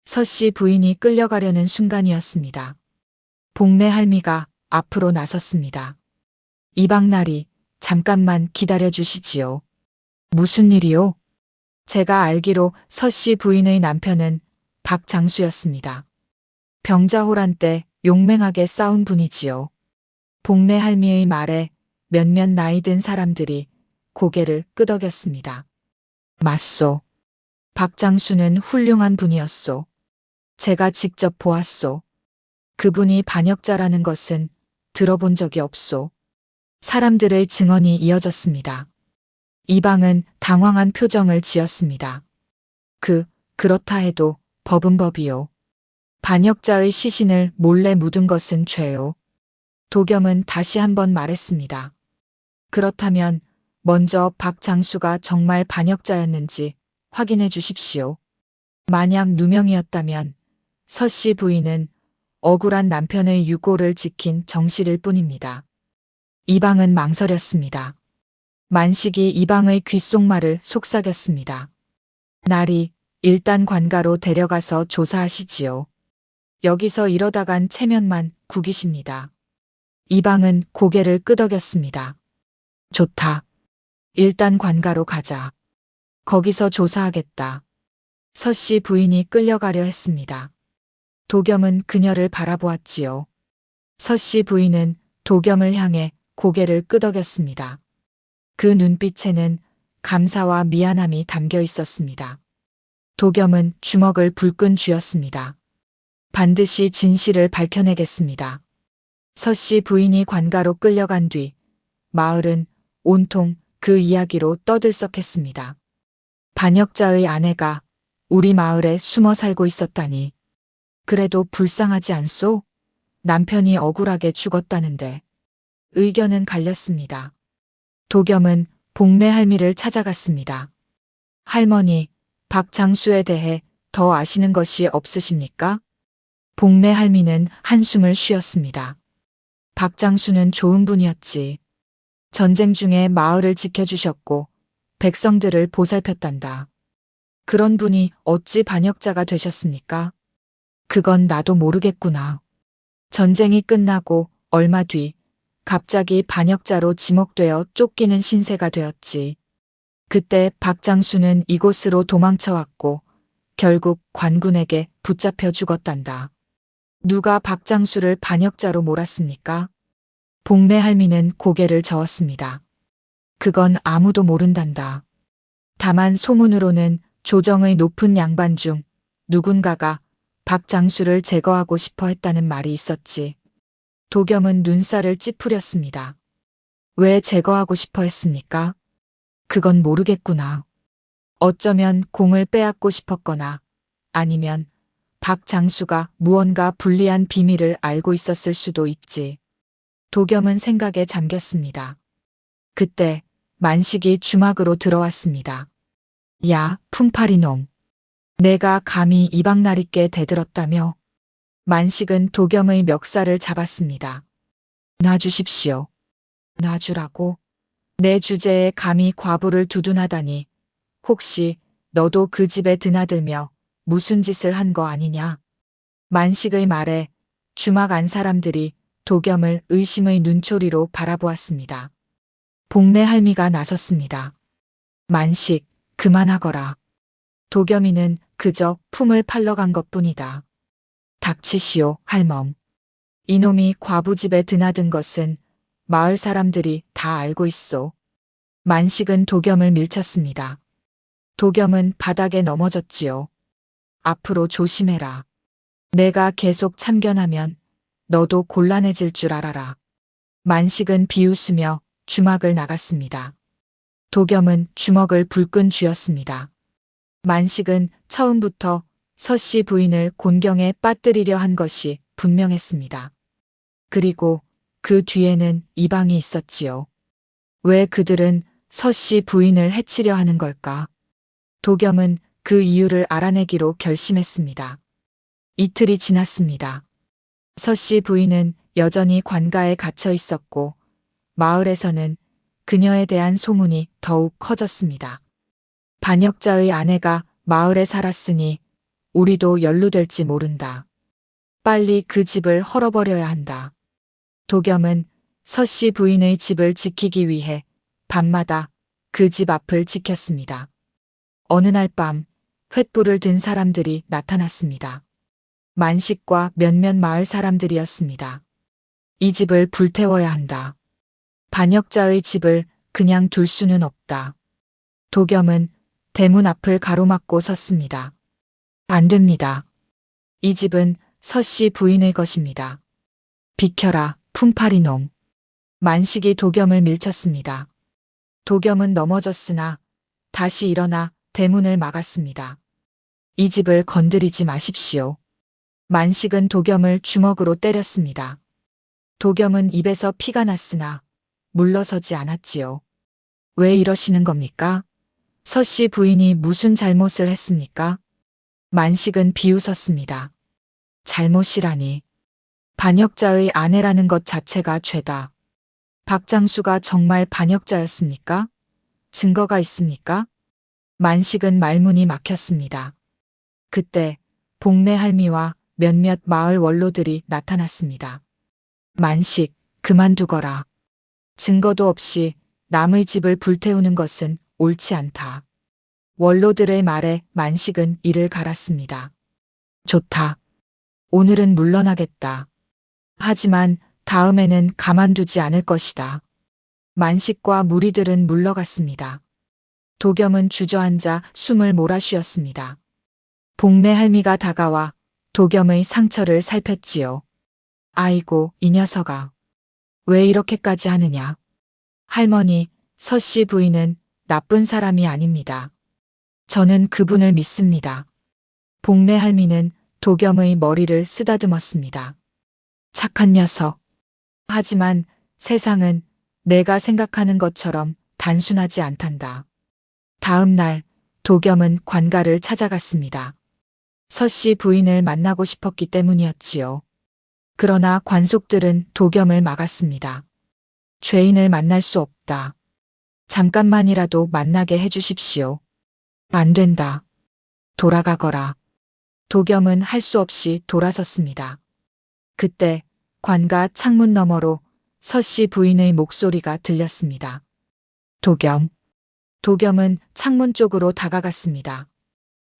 Speaker 2: 서씨 부인이 끌려가려는 순간이었습니다. 복내 할미가 앞으로 나섰습니다. 이방나리, 잠깐만 기다려 주시지요. 무슨 일이요? 제가 알기로 서씨 부인의 남편은 박장수였습니다. 병자호란 때 용맹하게 싸운 분이지요. 복내 할미의 말에 몇몇 나이 든 사람들이 고개를 끄덕였습니다. 맞소. 박장수는 훌륭한 분이었소. 제가 직접 보았소. 그분이 반역자라는 것은 들어본 적이 없소. 사람들의 증언이 이어졌습니다. 이방은 당황한 표정을 지었습니다. 그렇다 해도 법은 법이요. 반역자의 시신을 몰래 묻은 것은 죄요. 도겸은 다시 한번 말했습니다. 그렇다면 먼저 박장수가 정말 반역자였는지 확인해 주십시오. 만약 누명이었다면 서씨 부인은 억울한 남편의 유고를 지킨 정실일 뿐입니다. 이방은 망설였습니다. 만식이 이방의 귓속말을 속삭였습니다. 날이 일단 관가로 데려가서 조사하시지요. 여기서 이러다간 체면만 구기십니다. 이방은 고개를 끄덕였습니다. 좋다. 일단 관가로 가자. 거기서 조사하겠다. 서씨 부인이 끌려가려 했습니다. 도겸은 그녀를 바라보았지요. 서씨 부인은 도겸을 향해 고개를 끄덕였습니다. 그 눈빛에는 감사와 미안함이 담겨 있었습니다. 도겸은 주먹을 불끈 쥐었습니다. 반드시 진실을 밝혀내겠습니다. 서씨 부인이 관가로 끌려간 뒤 마을은 온통 그 이야기로 떠들썩했습니다. 반역자의 아내가 우리 마을에 숨어 살고 있었다니. 그래도 불쌍하지 않소? 남편이 억울하게 죽었다는데. 의견은 갈렸습니다. 도겸은 복례 할미를 찾아갔습니다. 할머니, 박장수에 대해 더 아시는 것이 없으십니까? 복례 할미는 한숨을 쉬었습니다. 박장수는 좋은 분이었지. 전쟁 중에 마을을 지켜주셨고 백성들을 보살폈단다. 그런 분이 어찌 반역자가 되셨습니까? 그건 나도 모르겠구나. 전쟁이 끝나고 얼마 뒤 갑자기 반역자로 지목되어 쫓기는 신세가 되었지. 그때 박장수는 이곳으로 도망쳐왔고 결국 관군에게 붙잡혀 죽었단다. 누가 박장수를 반역자로 몰았습니까? 복례 할미는 고개를 저었습니다. 그건 아무도 모른단다. 다만 소문으로는 조정의 높은 양반 중 누군가가 박장수를 제거하고 싶어 했다는 말이 있었지. 도겸은 눈살을 찌푸렸습니다. 왜 제거하고 싶어 했습니까? 그건 모르겠구나. 어쩌면 공을 빼앗고 싶었거나 아니면 박장수가 무언가 불리한 비밀을 알고 있었을 수도 있지. 도겸은 생각에 잠겼습니다. 그때 만식이 주막으로 들어왔습니다. 야, 품팔이 놈. 내가 감히 이방나리께 대들었다며? 만식은 도겸의 멱살을 잡았습니다. 놔주십시오. 놔주라고? 내 주제에 감히 과부를 두둔하다니. 혹시 너도 그 집에 드나들며 무슨 짓을 한 거 아니냐? 만식의 말에 주막 안 사람들이 도겸을 의심의 눈초리로 바라보았습니다. 복례 할미가 나섰습니다. 만식, 그만하거라. 도겸이는 그저 품을 팔러 간 것뿐이다. 닥치시오, 할멈. 이놈이 과부집에 드나든 것은 마을 사람들이 다 알고 있소. 만식은 도겸을 밀쳤습니다. 도겸은 바닥에 넘어졌지요. 앞으로 조심해라. 내가 계속 참견하면 너도 곤란해질 줄 알아라. 만식은 비웃으며 주막을 나갔습니다. 도겸은 주먹을 불끈 쥐었습니다. 만식은 처음부터 서씨 부인을 곤경에 빠뜨리려 한 것이 분명했습니다. 그리고 그 뒤에는 이방이 있었지요. 왜 그들은 서씨 부인을 해치려 하는 걸까? 도겸은 그 이유를 알아내기로 결심했습니다. 이틀이 지났습니다. 서씨 부인은 여전히 관가에 갇혀 있었고 마을에서는 그녀에 대한 소문이 더욱 커졌습니다. 반역자의 아내가 마을에 살았으니 우리도 연루될지 모른다. 빨리 그 집을 헐어버려야 한다. 도겸은 서씨 부인의 집을 지키기 위해 밤마다 그 집 앞을 지켰습니다. 어느 날 밤 횃불을 든 사람들이 나타났습니다. 만식과 몇몇 마을 사람들이었습니다. 이 집을 불태워야 한다. 반역자의 집을 그냥 둘 수는 없다. 도겸은 대문 앞을 가로막고 섰습니다. 안 됩니다. 이 집은 서씨 부인의 것입니다. 비켜라, 품팔이 놈. 만식이 도겸을 밀쳤습니다. 도겸은 넘어졌으나 다시 일어나 대문을 막았습니다. 이 집을 건드리지 마십시오. 만식은 도겸을 주먹으로 때렸습니다. 도겸은 입에서 피가 났으나 물러서지 않았지요. 왜 이러시는 겁니까? 서씨 부인이 무슨 잘못을 했습니까? 만식은 비웃었습니다. 잘못이라니. 반역자의 아내라는 것 자체가 죄다. 박장수가 정말 반역자였습니까? 증거가 있습니까? 만식은 말문이 막혔습니다. 그때 복내 할미와 몇몇 마을 원로들이 나타났습니다. 만식, 그만두거라. 증거도 없이 남의 집을 불태우는 것은 옳지 않다. 원로들의 말에 만식은 이를 갈았습니다. 좋다. 오늘은 물러나겠다. 하지만 다음에는 가만두지 않을 것이다. 만식과 무리들은 물러갔습니다. 도겸은 주저앉아 숨을 몰아쉬었습니다. 복내 할미가 다가와 도겸의 상처를 살폈지요. 아이고, 이 녀석아. 왜 이렇게까지 하느냐. 할머니, 서씨 부인은 나쁜 사람이 아닙니다. 저는 그분을 믿습니다. 복내 할미는 도겸의 머리를 쓰다듬었습니다. 착한 녀석. 하지만 세상은 내가 생각하는 것처럼 단순하지 않단다. 다음 날 도겸은 관가를 찾아갔습니다. 서씨 부인을 만나고 싶었기 때문이었지요. 그러나 관속들은 도겸을 막았습니다. 죄인을 만날 수 없다. 잠깐만이라도 만나게 해주십시오. 안 된다. 돌아가거라. 도겸은 할 수 없이 돌아섰습니다. 그때 관가 창문 너머로 서씨 부인의 목소리가 들렸습니다. 도겸. 도겸은 창문 쪽으로 다가갔습니다.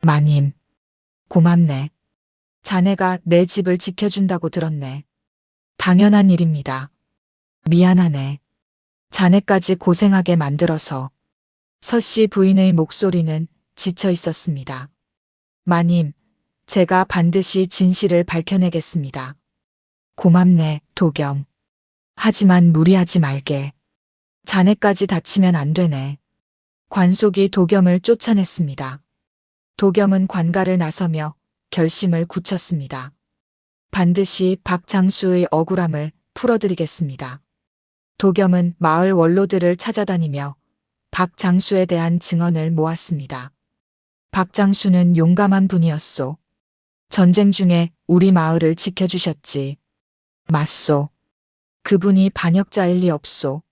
Speaker 2: 마님. 고맙네. 자네가 내 집을 지켜준다고 들었네. 당연한 일입니다. 미안하네. 자네까지 고생하게 만들어서. 서씨 부인의 목소리는 지쳐 있었습니다. 마님, 제가 반드시 진실을 밝혀내겠습니다. 고맙네, 도겸. 하지만 무리하지 말게. 자네까지 다치면 안 되네. 관속이 도겸을 쫓아냈습니다. 도겸은 관가를 나서며 결심을 굳혔습니다. 반드시 박장수의 억울함을 풀어드리겠습니다. 도겸은 마을 원로들을 찾아다니며 박장수에 대한 증언을 모았습니다. 박장수는 용감한 분이었소. 전쟁 중에 우리 마을을 지켜주셨지. 맞소. 그분이 반역자일 리 없소.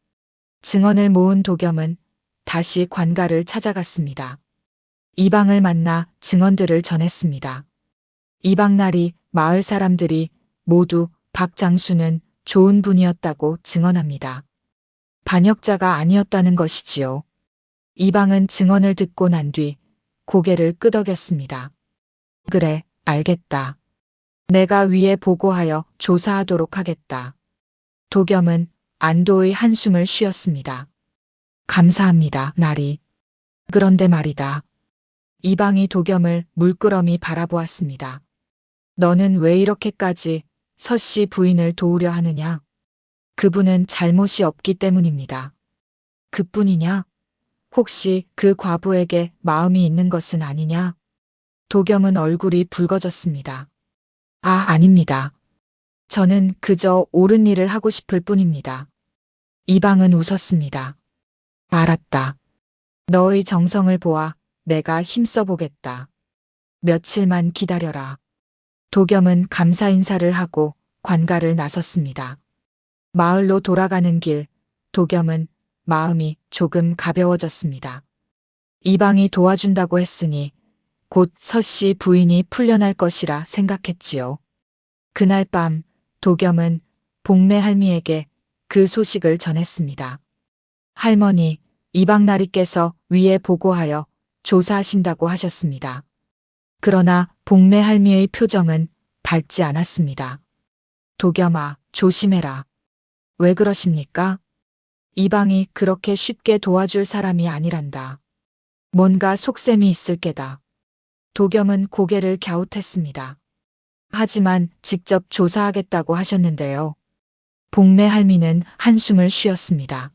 Speaker 2: 증언을 모은 도겸은 다시 관가를 찾아갔습니다. 이방을 만나 증언들을 전했습니다. 이방날이 마을 사람들이 모두 박장수는 좋은 분이었다고 증언합니다. 반역자가 아니었다는 것이지요. 이방은 증언을 듣고 난 뒤 고개를 끄덕였습니다. 그래, 알겠다. 내가 위에 보고하여 조사하도록 하겠다. 도겸은 안도의 한숨을 쉬었습니다. 감사합니다, 나리. 그런데 말이다. 이방이 도겸을 물끄러미 바라보았습니다. 너는 왜 이렇게까지 서씨 부인을 도우려 하느냐? 그분은 잘못이 없기 때문입니다. 그뿐이냐? 혹시 그 과부에게 마음이 있는 것은 아니냐? 도겸은 얼굴이 붉어졌습니다. 아, 아닙니다. 저는 그저 옳은 일을 하고 싶을 뿐입니다. 이방은 웃었습니다. 알았다. 너의 정성을 보아 내가 힘써보겠다. 며칠만 기다려라. 도겸은 감사 인사를 하고 관가를 나섰습니다. 마을로 돌아가는 길, 도겸은 마음이 조금 가벼워졌습니다. 이방이 도와준다고 했으니 곧 서씨 부인이 풀려날 것이라 생각했지요. 그날 밤 도겸은 복내 할미에게 그 소식을 전했습니다. 할머니, 이방나리께서 위에 보고하여 조사하신다고 하셨습니다. 그러나 복내 할미의 표정은 밝지 않았습니다. 도겸아, 조심해라. 왜 그러십니까? 이방이 그렇게 쉽게 도와줄 사람이 아니란다. 뭔가 속셈이 있을 게다. 도겸은 고개를 갸웃했습니다. 하지만 직접 조사하겠다고 하셨는데요. 복내 할미는 한숨을 쉬었습니다.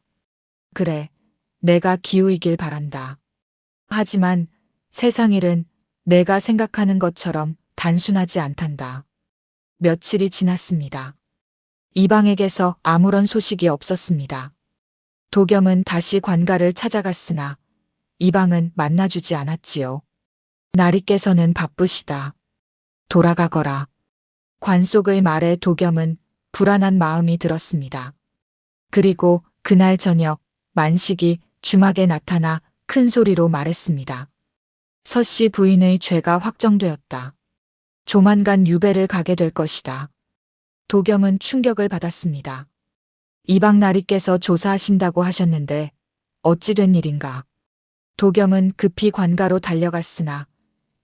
Speaker 2: 그래, 내가 기우이길 바란다. 하지만 세상 일은 내가 생각하는 것처럼 단순하지 않단다. 며칠이 지났습니다. 이방에게서 아무런 소식이 없었습니다. 도겸은 다시 관가를 찾아갔으나 이방은 만나주지 않았지요. 나리께서는 바쁘시다. 돌아가거라. 관속의 말에 도겸은 불안한 마음이 들었습니다. 그리고 그날 저녁 만식이 주막에 나타나 큰 소리로 말했습니다. 서씨 부인의 죄가 확정되었다. 조만간 유배를 가게 될 것이다. 도겸은 충격을 받았습니다. 이방 나리께서 조사하신다고 하셨는데 어찌 된 일인가. 도겸은 급히 관가로 달려갔으나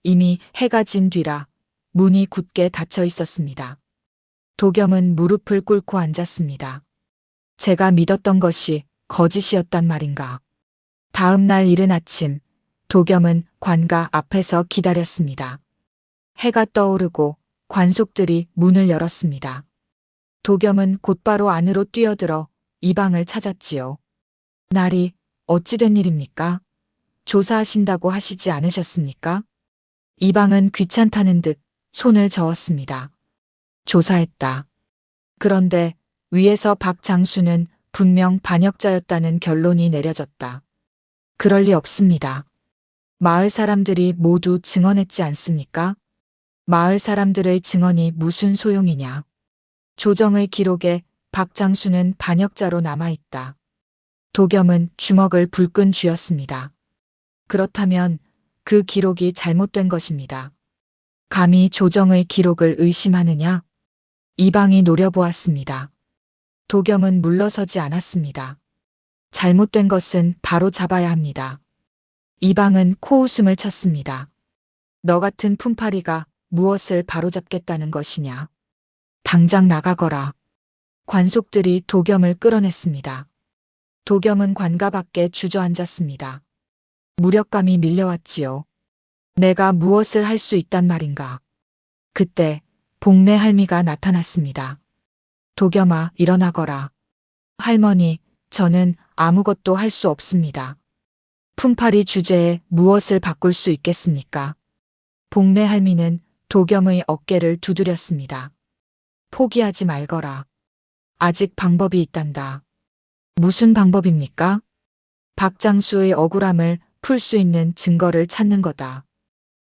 Speaker 2: 이미 해가 진 뒤라 문이 굳게 닫혀 있었습니다. 도겸은 무릎을 꿇고 앉았습니다. 제가 믿었던 것이 거짓이었단 말인가. 다음 날 이른 아침 도겸은 관가 앞에서 기다렸습니다. 해가 떠오르고 관속들이 문을 열었습니다. 도겸은 곧바로 안으로 뛰어들어 이방을 찾았지요. 날이 어찌 된 일입니까? 조사하신다고 하시지 않으셨습니까? 이방은 귀찮다는 듯 손을 저었습니다. 조사했다. 그런데 위에서 박 장수는 분명 반역자였다는 결론이 내려졌다. 그럴 리 없습니다. 마을 사람들이 모두 증언했지 않습니까? 마을 사람들의 증언이 무슨 소용이냐. 조정의 기록에 박 장수는 반역자로 남아있다. 도겸은 주먹을 불끈 쥐었습니다. 그렇다면 그 기록이 잘못된 것입니다. 감히 조정의 기록을 의심하느냐? 이방이 노려보았습니다. 도겸은 물러서지 않았습니다. 잘못된 것은 바로 잡아야 합니다. 이방은 코웃음을 쳤습니다. 너 같은 품팔이가 무엇을 바로잡겠다는 것이냐? 당장 나가거라. 관속들이 도겸을 끌어냈습니다. 도겸은 관가 밖에 주저앉았습니다. 무력감이 밀려왔지요. 내가 무엇을 할 수 있단 말인가. 그때 복내 할미가 나타났습니다. 도겸아, 일어나거라. 할머니, 저는 아무것도 할 수 없습니다. 품팔이 주제에 무엇을 바꿀 수 있겠습니까? 복내 할미는 도겸의 어깨를 두드렸습니다. 포기하지 말거라. 아직 방법이 있단다. 무슨 방법입니까? 박장수의 억울함을 풀 수 있는 증거를 찾는 거다.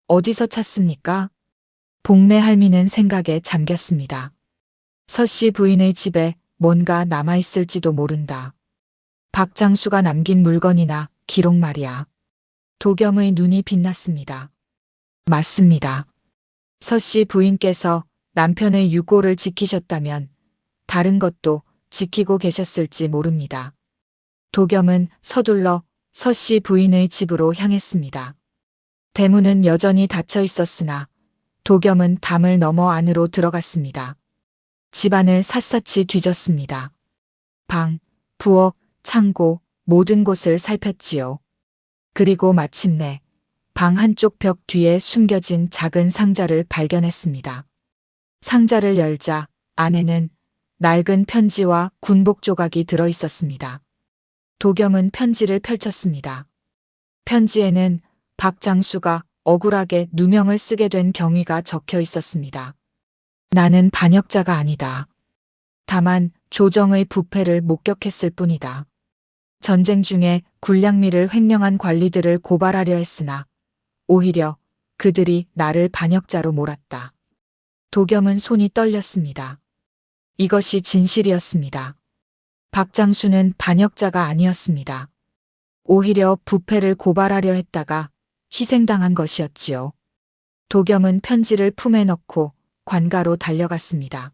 Speaker 2: 어디서 찾습니까? 복내 할미는 생각에 잠겼습니다. 서씨 부인의 집에 뭔가 남아있을지도 모른다. 박장수가 남긴 물건이나 기록 말이야. 도겸의 눈이 빛났습니다. 맞습니다. 서씨 부인께서 남편의 유고를 지키셨다면 다른 것도 지키고 계셨을지 모릅니다. 도겸은 서둘러 서씨 부인의 집으로 향했습니다. 대문은 여전히 닫혀 있었으나 도겸은 담을 넘어 안으로 들어갔습니다. 집안을 샅샅이 뒤졌습니다. 방, 부엌, 창고, 모든 곳을 살폈지요. 그리고 마침내 방 한쪽 벽 뒤에 숨겨진 작은 상자를 발견했습니다. 상자를 열자 안에는 낡은 편지와 군복 조각이 들어 있었습니다. 도겸은 편지를 펼쳤습니다. 편지에는 박장수가 억울하게 누명을 쓰게 된 경위가 적혀 있었습니다. 나는 반역자가 아니다. 다만 조정의 부패를 목격했을 뿐이다. 전쟁 중에 군량미를 횡령한 관리들을 고발하려 했으나 오히려 그들이 나를 반역자로 몰았다. 도겸은 손이 떨렸습니다. 이것이 진실이었습니다. 박장수는 반역자가 아니었습니다. 오히려 부패를 고발하려 했다가 희생당한 것이었지요. 도겸은 편지를 품에 넣고 관가로 달려갔습니다.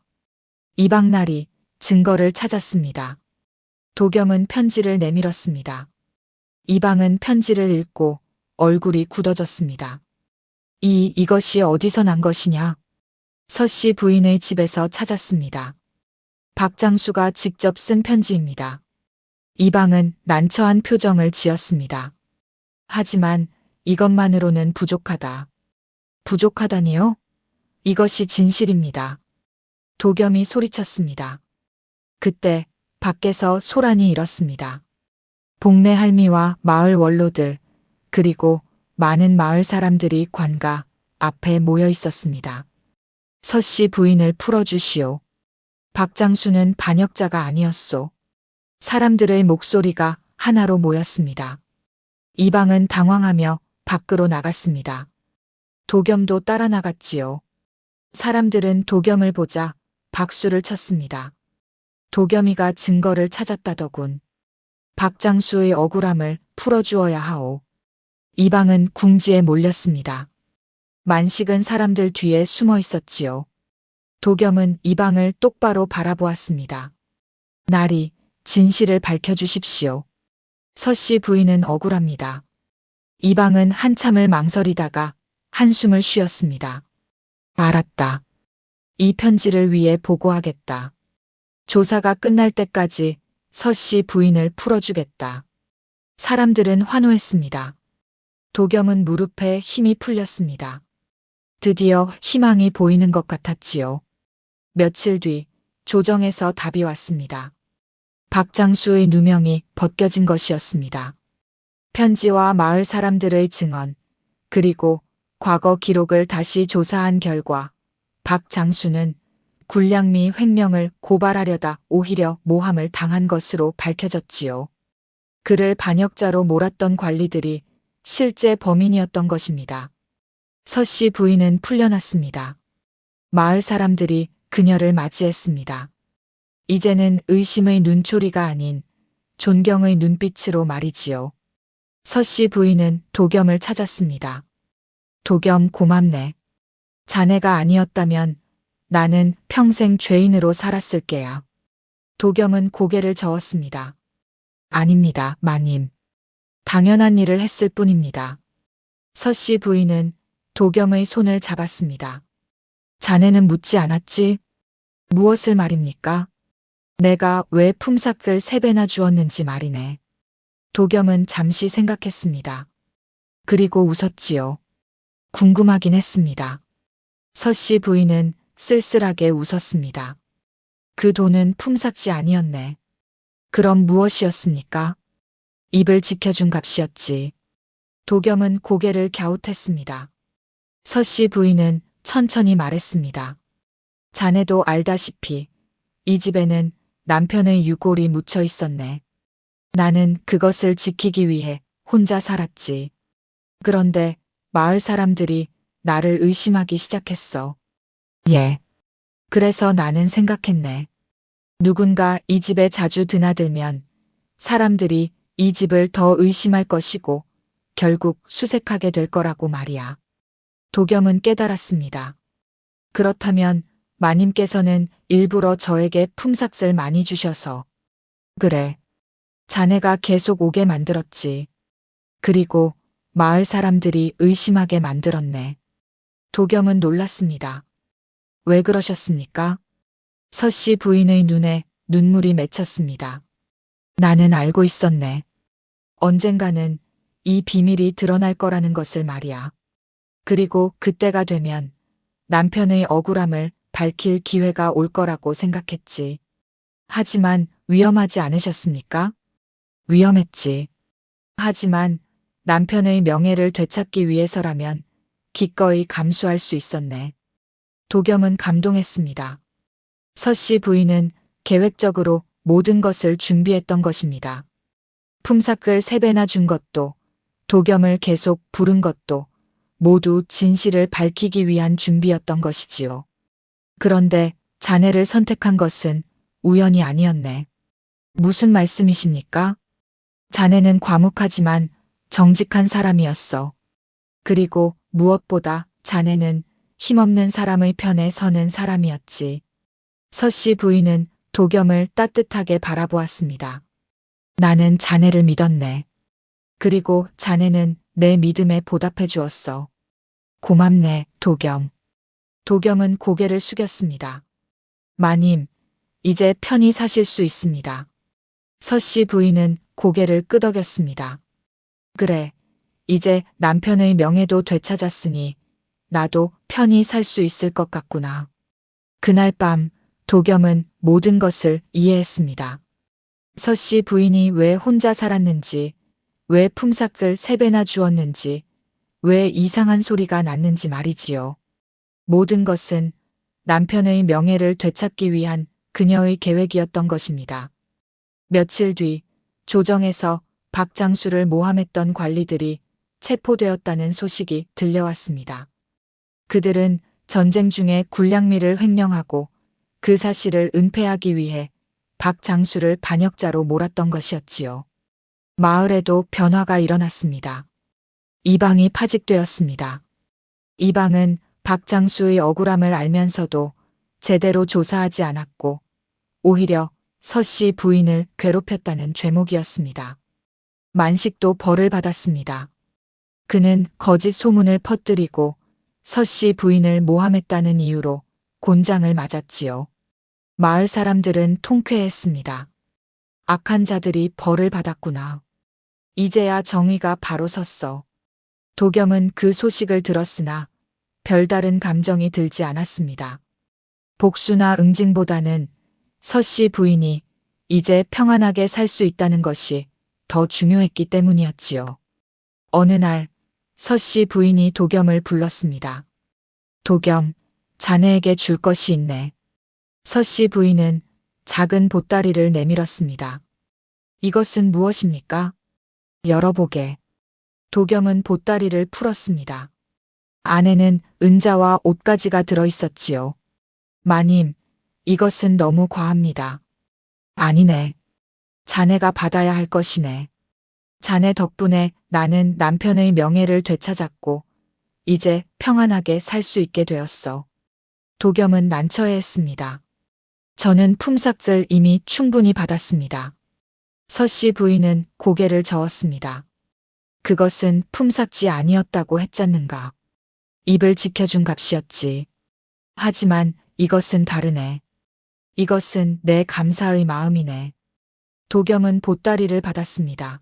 Speaker 2: 이방날이 증거를 찾았습니다. 도겸은 편지를 내밀었습니다. 이방은 편지를 읽고 얼굴이 굳어졌습니다. 이것이 어디서 난 것이냐? 서씨 부인의 집에서 찾았습니다. 박장수가 직접 쓴 편지입니다. 이방은 난처한 표정을 지었습니다. 하지만 이것만으로는 부족하다. 부족하다니요? 이것이 진실입니다. 도겸이 소리쳤습니다. 그때 밖에서 소란이 일었습니다. 복례 할미와 마을 원로들, 그리고 많은 마을 사람들이 관가 앞에 모여 있었습니다. 서씨 부인을 풀어주시오. 박장수는 반역자가 아니었소. 사람들의 목소리가 하나로 모였습니다. 이방은 당황하며 밖으로 나갔습니다. 도겸도 따라 나갔지요. 사람들은 도겸을 보자 박수를 쳤습니다. 도겸이가 증거를 찾았다더군. 박장수의 억울함을 풀어주어야 하오. 이방은 궁지에 몰렸습니다. 만식은 사람들 뒤에 숨어 있었지요. 도겸은 이방을 똑바로 바라보았습니다. 나리, 진실을 밝혀주십시오. 서씨 부인은 억울합니다. 이방은 한참을 망설이다가 한숨을 쉬었습니다. 알았다. 이 편지를 위해 보고하겠다. 조사가 끝날 때까지 서씨 부인을 풀어주겠다. 사람들은 환호했습니다. 도겸은 무릎에 힘이 풀렸습니다. 드디어 희망이 보이는 것 같았지요. 며칠 뒤 조정에서 답이 왔습니다. 박장수의 누명이 벗겨진 것이었습니다. 편지와 마을 사람들의 증언, 그리고 과거 기록을 다시 조사한 결과 박장수는 굴량미 횡령을 고발하려다 오히려 모함을 당한 것으로 밝혀졌지요. 그를 반역자로 몰았던 관리들이 실제 범인이었던 것입니다. 서씨 부인은 풀려났습니다. 마을 사람들이 그녀를 맞이했습니다. 이제는 의심의 눈초리가 아닌 존경의 눈빛으로 말이지요. 서씨 부인은 도겸을 찾았습니다. 도겸 고맙네. 자네가 아니었다면 나는 평생 죄인으로 살았을 게야. 도겸은 고개를 저었습니다. 아닙니다, 마님. 당연한 일을 했을 뿐입니다. 서씨 부인은 도겸의 손을 잡았습니다. 자네는 묻지 않았지? 무엇을 말입니까? 내가 왜 품삯을 3배나 주었는지 말이네. 도겸은 잠시 생각했습니다. 그리고 웃었지요. 궁금하긴 했습니다. 서씨 부인은 쓸쓸하게 웃었습니다. 그 돈은 품삯이 아니었네. 그럼 무엇이었습니까? 입을 지켜준 값이었지. 도겸은 고개를 갸웃했습니다. 서씨 부인은 천천히 말했습니다. 자네도 알다시피 이 집에는 남편의 유골이 묻혀 있었네. 나는 그것을 지키기 위해 혼자 살았지. 그런데 마을 사람들이 나를 의심하기 시작했어. 예. 그래서 나는 생각했네. 누군가 이 집에 자주 드나들면 사람들이 이 집을 더 의심할 것이고 결국 수색하게 될 거라고 말이야. 도겸은 깨달았습니다. 그렇다면 마님께서는 일부러 저에게 품삯을 많이 주셔서 그래. 자네가 계속 오게 만들었지. 그리고 마을 사람들이 의심하게 만들었네. 도겸은 놀랐습니다. 왜 그러셨습니까? 서씨 부인의 눈에 눈물이 맺혔습니다. 나는 알고 있었네. 언젠가는 이 비밀이 드러날 거라는 것을 말이야. 그리고 그때가 되면 남편의 억울함을 밝힐 기회가 올 거라고 생각했지. 하지만 위험하지 않으셨습니까? 위험했지. 하지만 남편의 명예를 되찾기 위해서라면 기꺼이 감수할 수 있었네. 도겸은 감동했습니다. 서씨 부인은 계획적으로 모든 것을 준비했던 것입니다. 품삯을 3배나 준 것도, 도겸을 계속 부른 것도 모두 진실을 밝히기 위한 준비였던 것이지요. 그런데 자네를 선택한 것은 우연이 아니었네. 무슨 말씀이십니까? 자네는 과묵하지만 정직한 사람이었어. 그리고 무엇보다 자네는 힘없는 사람의 편에 서는 사람이었지. 서씨 부인은 도겸을 따뜻하게 바라보았습니다. 나는 자네를 믿었네. 그리고 자네는 내 믿음에 보답해 주었어. 고맙네, 도겸. 도겸은 고개를 숙였습니다. 마님, 이제 편히 사실 수 있습니다. 서씨 부인은 고개를 끄덕였습니다. 그래, 이제 남편의 명예도 되찾았으니 나도 편히 살 수 있을 것 같구나. 그날 밤 도겸은 모든 것을 이해했습니다. 서씨 부인이 왜 혼자 살았는지, 왜 품삯을 3배나 주었는지, 왜 이상한 소리가 났는지 말이지요. 모든 것은 남편의 명예를 되찾기 위한 그녀의 계획이었던 것입니다. 며칠 뒤 조정에서 박장수를 모함했던 관리들이 체포되었다는 소식이 들려왔습니다. 그들은 전쟁 중에 군량미를 횡령하고 그 사실을 은폐하기 위해 박장수를 반역자로 몰았던 것이었지요. 마을에도 변화가 일어났습니다. 이방이 파직되었습니다. 이방은 박장수의 억울함을 알면서도 제대로 조사하지 않았고 오히려 서씨 부인을 괴롭혔다는 죄목이었습니다. 만식도 벌을 받았습니다. 그는 거짓 소문을 퍼뜨리고 서씨 부인을 모함했다는 이유로 곤장을 맞았지요. 마을 사람들은 통쾌했습니다. 악한 자들이 벌을 받았구나. 이제야 정의가 바로 섰어. 도겸은 그 소식을 들었으나 별다른 감정이 들지 않았습니다. 복수나 응징보다는 서씨 부인이 이제 평안하게 살 수 있다는 것이 더 중요했기 때문이었지요. 어느 날 서씨 부인이 도겸을 불렀습니다. 도겸, 자네에게 줄 것이 있네. 서씨 부인은 작은 보따리를 내밀었습니다. 이것은 무엇입니까? 열어보게. 도겸은 보따리를 풀었습니다. 안에는 은자와 옷가지가 들어있었지요. 마님, 이것은 너무 과합니다. 아니네. 자네가 받아야 할 것이네. 자네 덕분에 나는 남편의 명예를 되찾았고 이제 평안하게 살 수 있게 되었어. 도겸은 난처해했습니다. 저는 품삯을 이미 충분히 받았습니다. 서씨 부인은 고개를 저었습니다. 그것은 품삯이 아니었다고 했잖는가. 입을 지켜준 값이었지. 하지만 이것은 다르네. 이것은 내 감사의 마음이네. 도겸은 보따리를 받았습니다.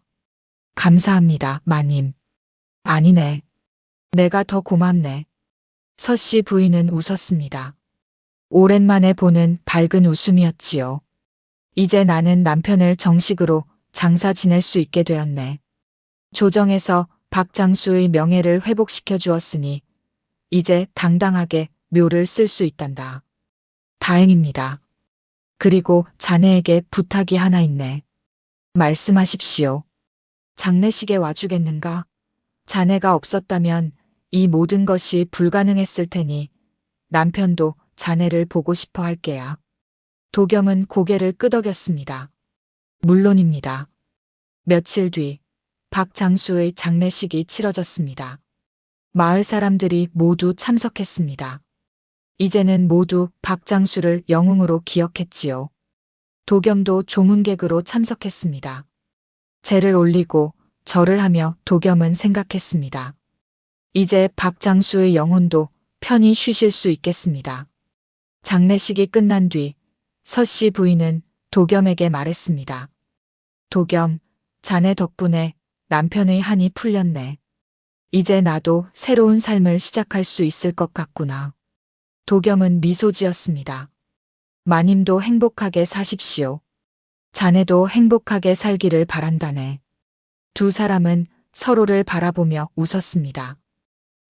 Speaker 2: 감사합니다, 마님. 아니네. 내가 더 고맙네. 서씨 부인은 웃었습니다. 오랜만에 보는 밝은 웃음이었지요. 이제 나는 남편을 정식으로 장사 지낼 수 있게 되었네. 조정에서 박장수의 명예를 회복시켜 주었으니 이제 당당하게 묘를 쓸 수 있단다. 다행입니다. 그리고 자네에게 부탁이 하나 있네. 말씀하십시오. 장례식에 와주겠는가? 자네가 없었다면 이 모든 것이 불가능했을 테니 남편도 자네를 보고 싶어 할 게야. 도겸은 고개를 끄덕였습니다. 물론입니다. 며칠 뒤 박장수의 장례식이 치러졌습니다. 마을 사람들이 모두 참석했습니다. 이제는 모두 박장수를 영웅으로 기억했지요. 도겸도 조문객으로 참석했습니다. 제를 올리고 절을 하며 도겸은 생각했습니다. 이제 박장수의 영혼도 편히 쉬실 수 있겠습니다. 장례식이 끝난 뒤 서씨 부인은 도겸에게 말했습니다. 도겸, 자네 덕분에 남편의 한이 풀렸네. 이제 나도 새로운 삶을 시작할 수 있을 것 같구나. 도겸은 미소 지었습니다. 마님도 행복하게 사십시오. 자네도 행복하게 살기를 바란다네. 두 사람은 서로를 바라보며 웃었습니다.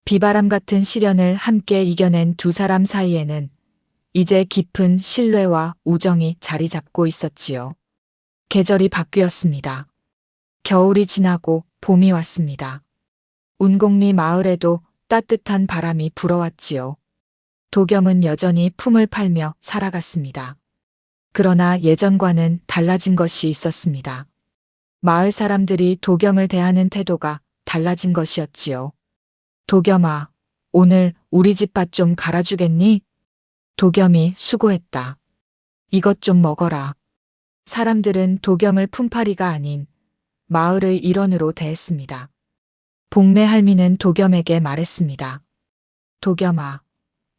Speaker 2: 비바람 같은 시련을 함께 이겨낸 두 사람 사이에는 이제 깊은 신뢰와 우정이 자리 잡고 있었지요. 계절이 바뀌었습니다. 겨울이 지나고 봄이 왔습니다. 운곡리 마을에도 따뜻한 바람이 불어왔지요. 도겸은 여전히 품을 팔며 살아갔습니다. 그러나 예전과는 달라진 것이 있었습니다. 마을 사람들이 도겸을 대하는 태도가 달라진 것이었지요. 도겸아, 오늘 우리 집 밭 좀 갈아주겠니? 도겸이 수고했다. 이것 좀 먹어라. 사람들은 도겸을 품팔이가 아닌 마을의 일원으로 대했습니다. 복내 할미는 도겸에게 말했습니다. 도겸아,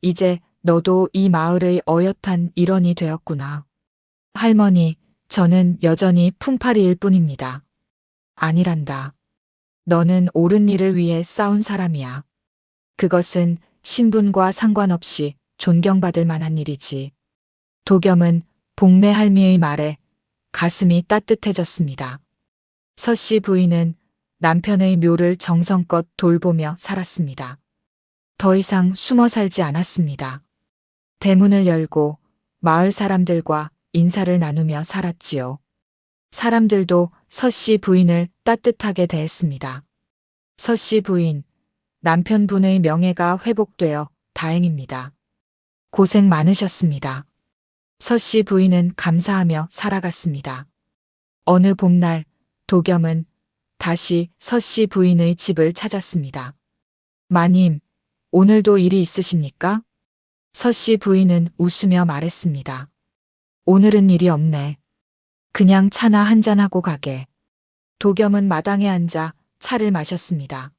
Speaker 2: 이제 너도 이 마을의 어엿한 일원이 되었구나. 할머니, 저는 여전히 품팔이일 뿐입니다. 아니란다. 너는 옳은 일을 위해 싸운 사람이야. 그것은 신분과 상관없이 존경받을 만한 일이지. 도겸은 복매 할미의 말에 가슴이 따뜻해졌습니다. 서씨 부인은 남편의 묘를 정성껏 돌보며 살았습니다. 더 이상 숨어 살지 않았습니다. 대문을 열고 마을 사람들과 인사를 나누며 살았지요. 사람들도 서씨 부인을 따뜻하게 대했습니다. 서씨 부인, 남편분의 명예가 회복되어 다행입니다. 고생 많으셨습니다. 서씨 부인은 감사하며 살아갔습니다. 어느 봄날 도겸은 다시 서씨 부인의 집을 찾았습니다. 마님, 오늘도 일이 있으십니까? 서씨 부인은 웃으며 말했습니다. 오늘은 일이 없네. 그냥 차나 한잔하고 가게. 도겸은 마당에 앉아 차를 마셨습니다.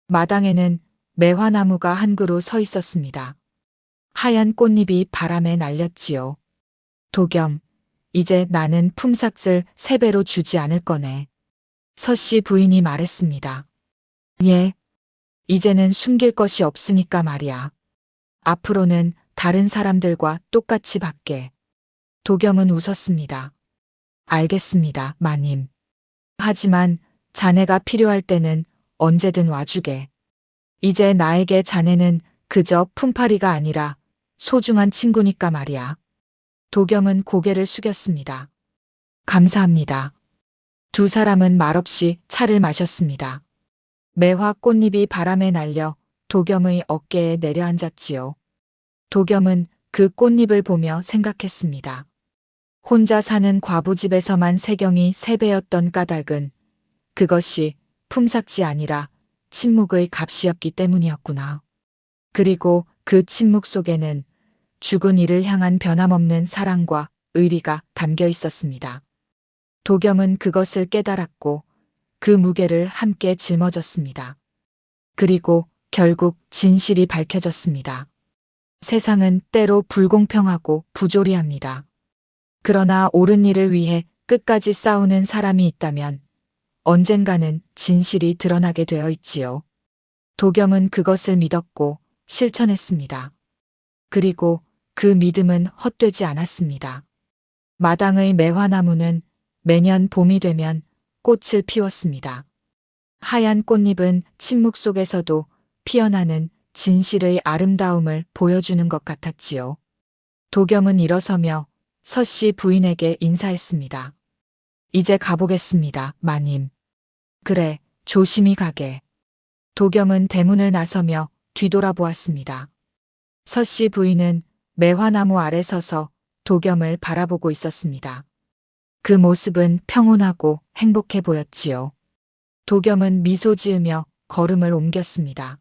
Speaker 2: 마당에는 매화나무가 한 그루 서 있었습니다. 하얀 꽃잎이 바람에 날렸지요. 도겸, 이제 나는 품삯을 3배로 주지 않을 거네. 서씨 부인이 말했습니다. 예, 이제는 숨길 것이 없으니까 말이야. 앞으로는 다른 사람들과 똑같이 받게. 도겸은 웃었습니다. 알겠습니다, 마님. 하지만 자네가 필요할 때는 언제든 와주게. 이제 나에게 자네는 그저 품팔이가 아니라 소중한 친구니까 말이야. 도겸은 고개를 숙였습니다. 감사합니다. 두 사람은 말없이 차를 마셨습니다. 매화 꽃잎이 바람에 날려 도겸의 어깨에 내려앉았지요. 도겸은 그 꽃잎을 보며 생각했습니다. 혼자 사는 과부집에서만 세경이 3배였던 까닭은 그것이 품삯이 아니라 침묵의 값이었기 때문이었구나. 그리고 그 침묵 속에는 죽은 이를 향한 변함없는 사랑과 의리가 담겨 있었습니다. 도겸은 그것을 깨달았고 그 무게를 함께 짊어졌습니다. 그리고 결국 진실이 밝혀졌습니다. 세상은 때로 불공평하고 부조리합니다. 그러나 옳은 일을 위해 끝까지 싸우는 사람이 있다면 언젠가는 진실이 드러나게 되어 있지요. 도겸은 그것을 믿었고 실천했습니다. 그리고 그 믿음은 헛되지 않았습니다. 마당의 매화나무는 매년 봄이 되면 꽃을 피웠습니다. 하얀 꽃잎은 침묵 속에서도 피어나는 진실의 아름다움을 보여주는 것 같았지요. 도겸은 일어서며 서씨 부인에게 인사했습니다. 이제 가보겠습니다, 마님. 그래, 조심히 가게. 도겸은 대문을 나서며 뒤돌아보았습니다. 서씨 부인은 매화나무 아래 서서 도겸을 바라보고 있었습니다. 그 모습은 평온하고 행복해 보였지요. 도겸은 미소 지으며 걸음을 옮겼습니다.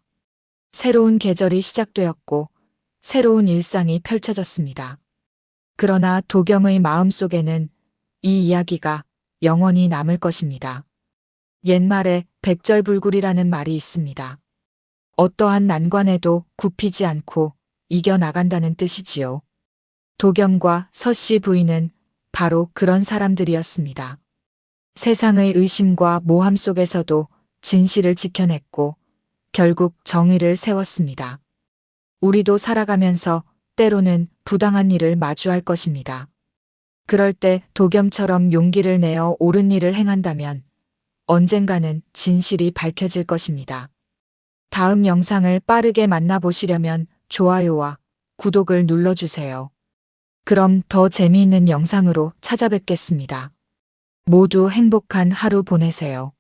Speaker 2: 새로운 계절이 시작되었고 새로운 일상이 펼쳐졌습니다. 그러나 도겸의 마음속에는 이 이야기가 영원히 남을 것입니다. 옛말에 백절불굴이라는 말이 있습니다. 어떠한 난관에도 굽히지 않고 이겨나간다는 뜻이지요. 도겸과 서씨 부인은 바로 그런 사람들이었습니다. 세상의 의심과 모함 속에서도 진실을 지켜냈고 결국 정의를 세웠습니다. 우리도 살아가면서 때로는 부당한 일을 마주할 것입니다. 그럴 때 도겸처럼 용기를 내어 옳은 일을 행한다면 언젠가는 진실이 밝혀질 것입니다. 다음 영상을 빠르게 만나보시려면 좋아요와 구독을 눌러주세요. 그럼 더 재미있는 영상으로 찾아뵙겠습니다. 모두 행복한 하루 보내세요.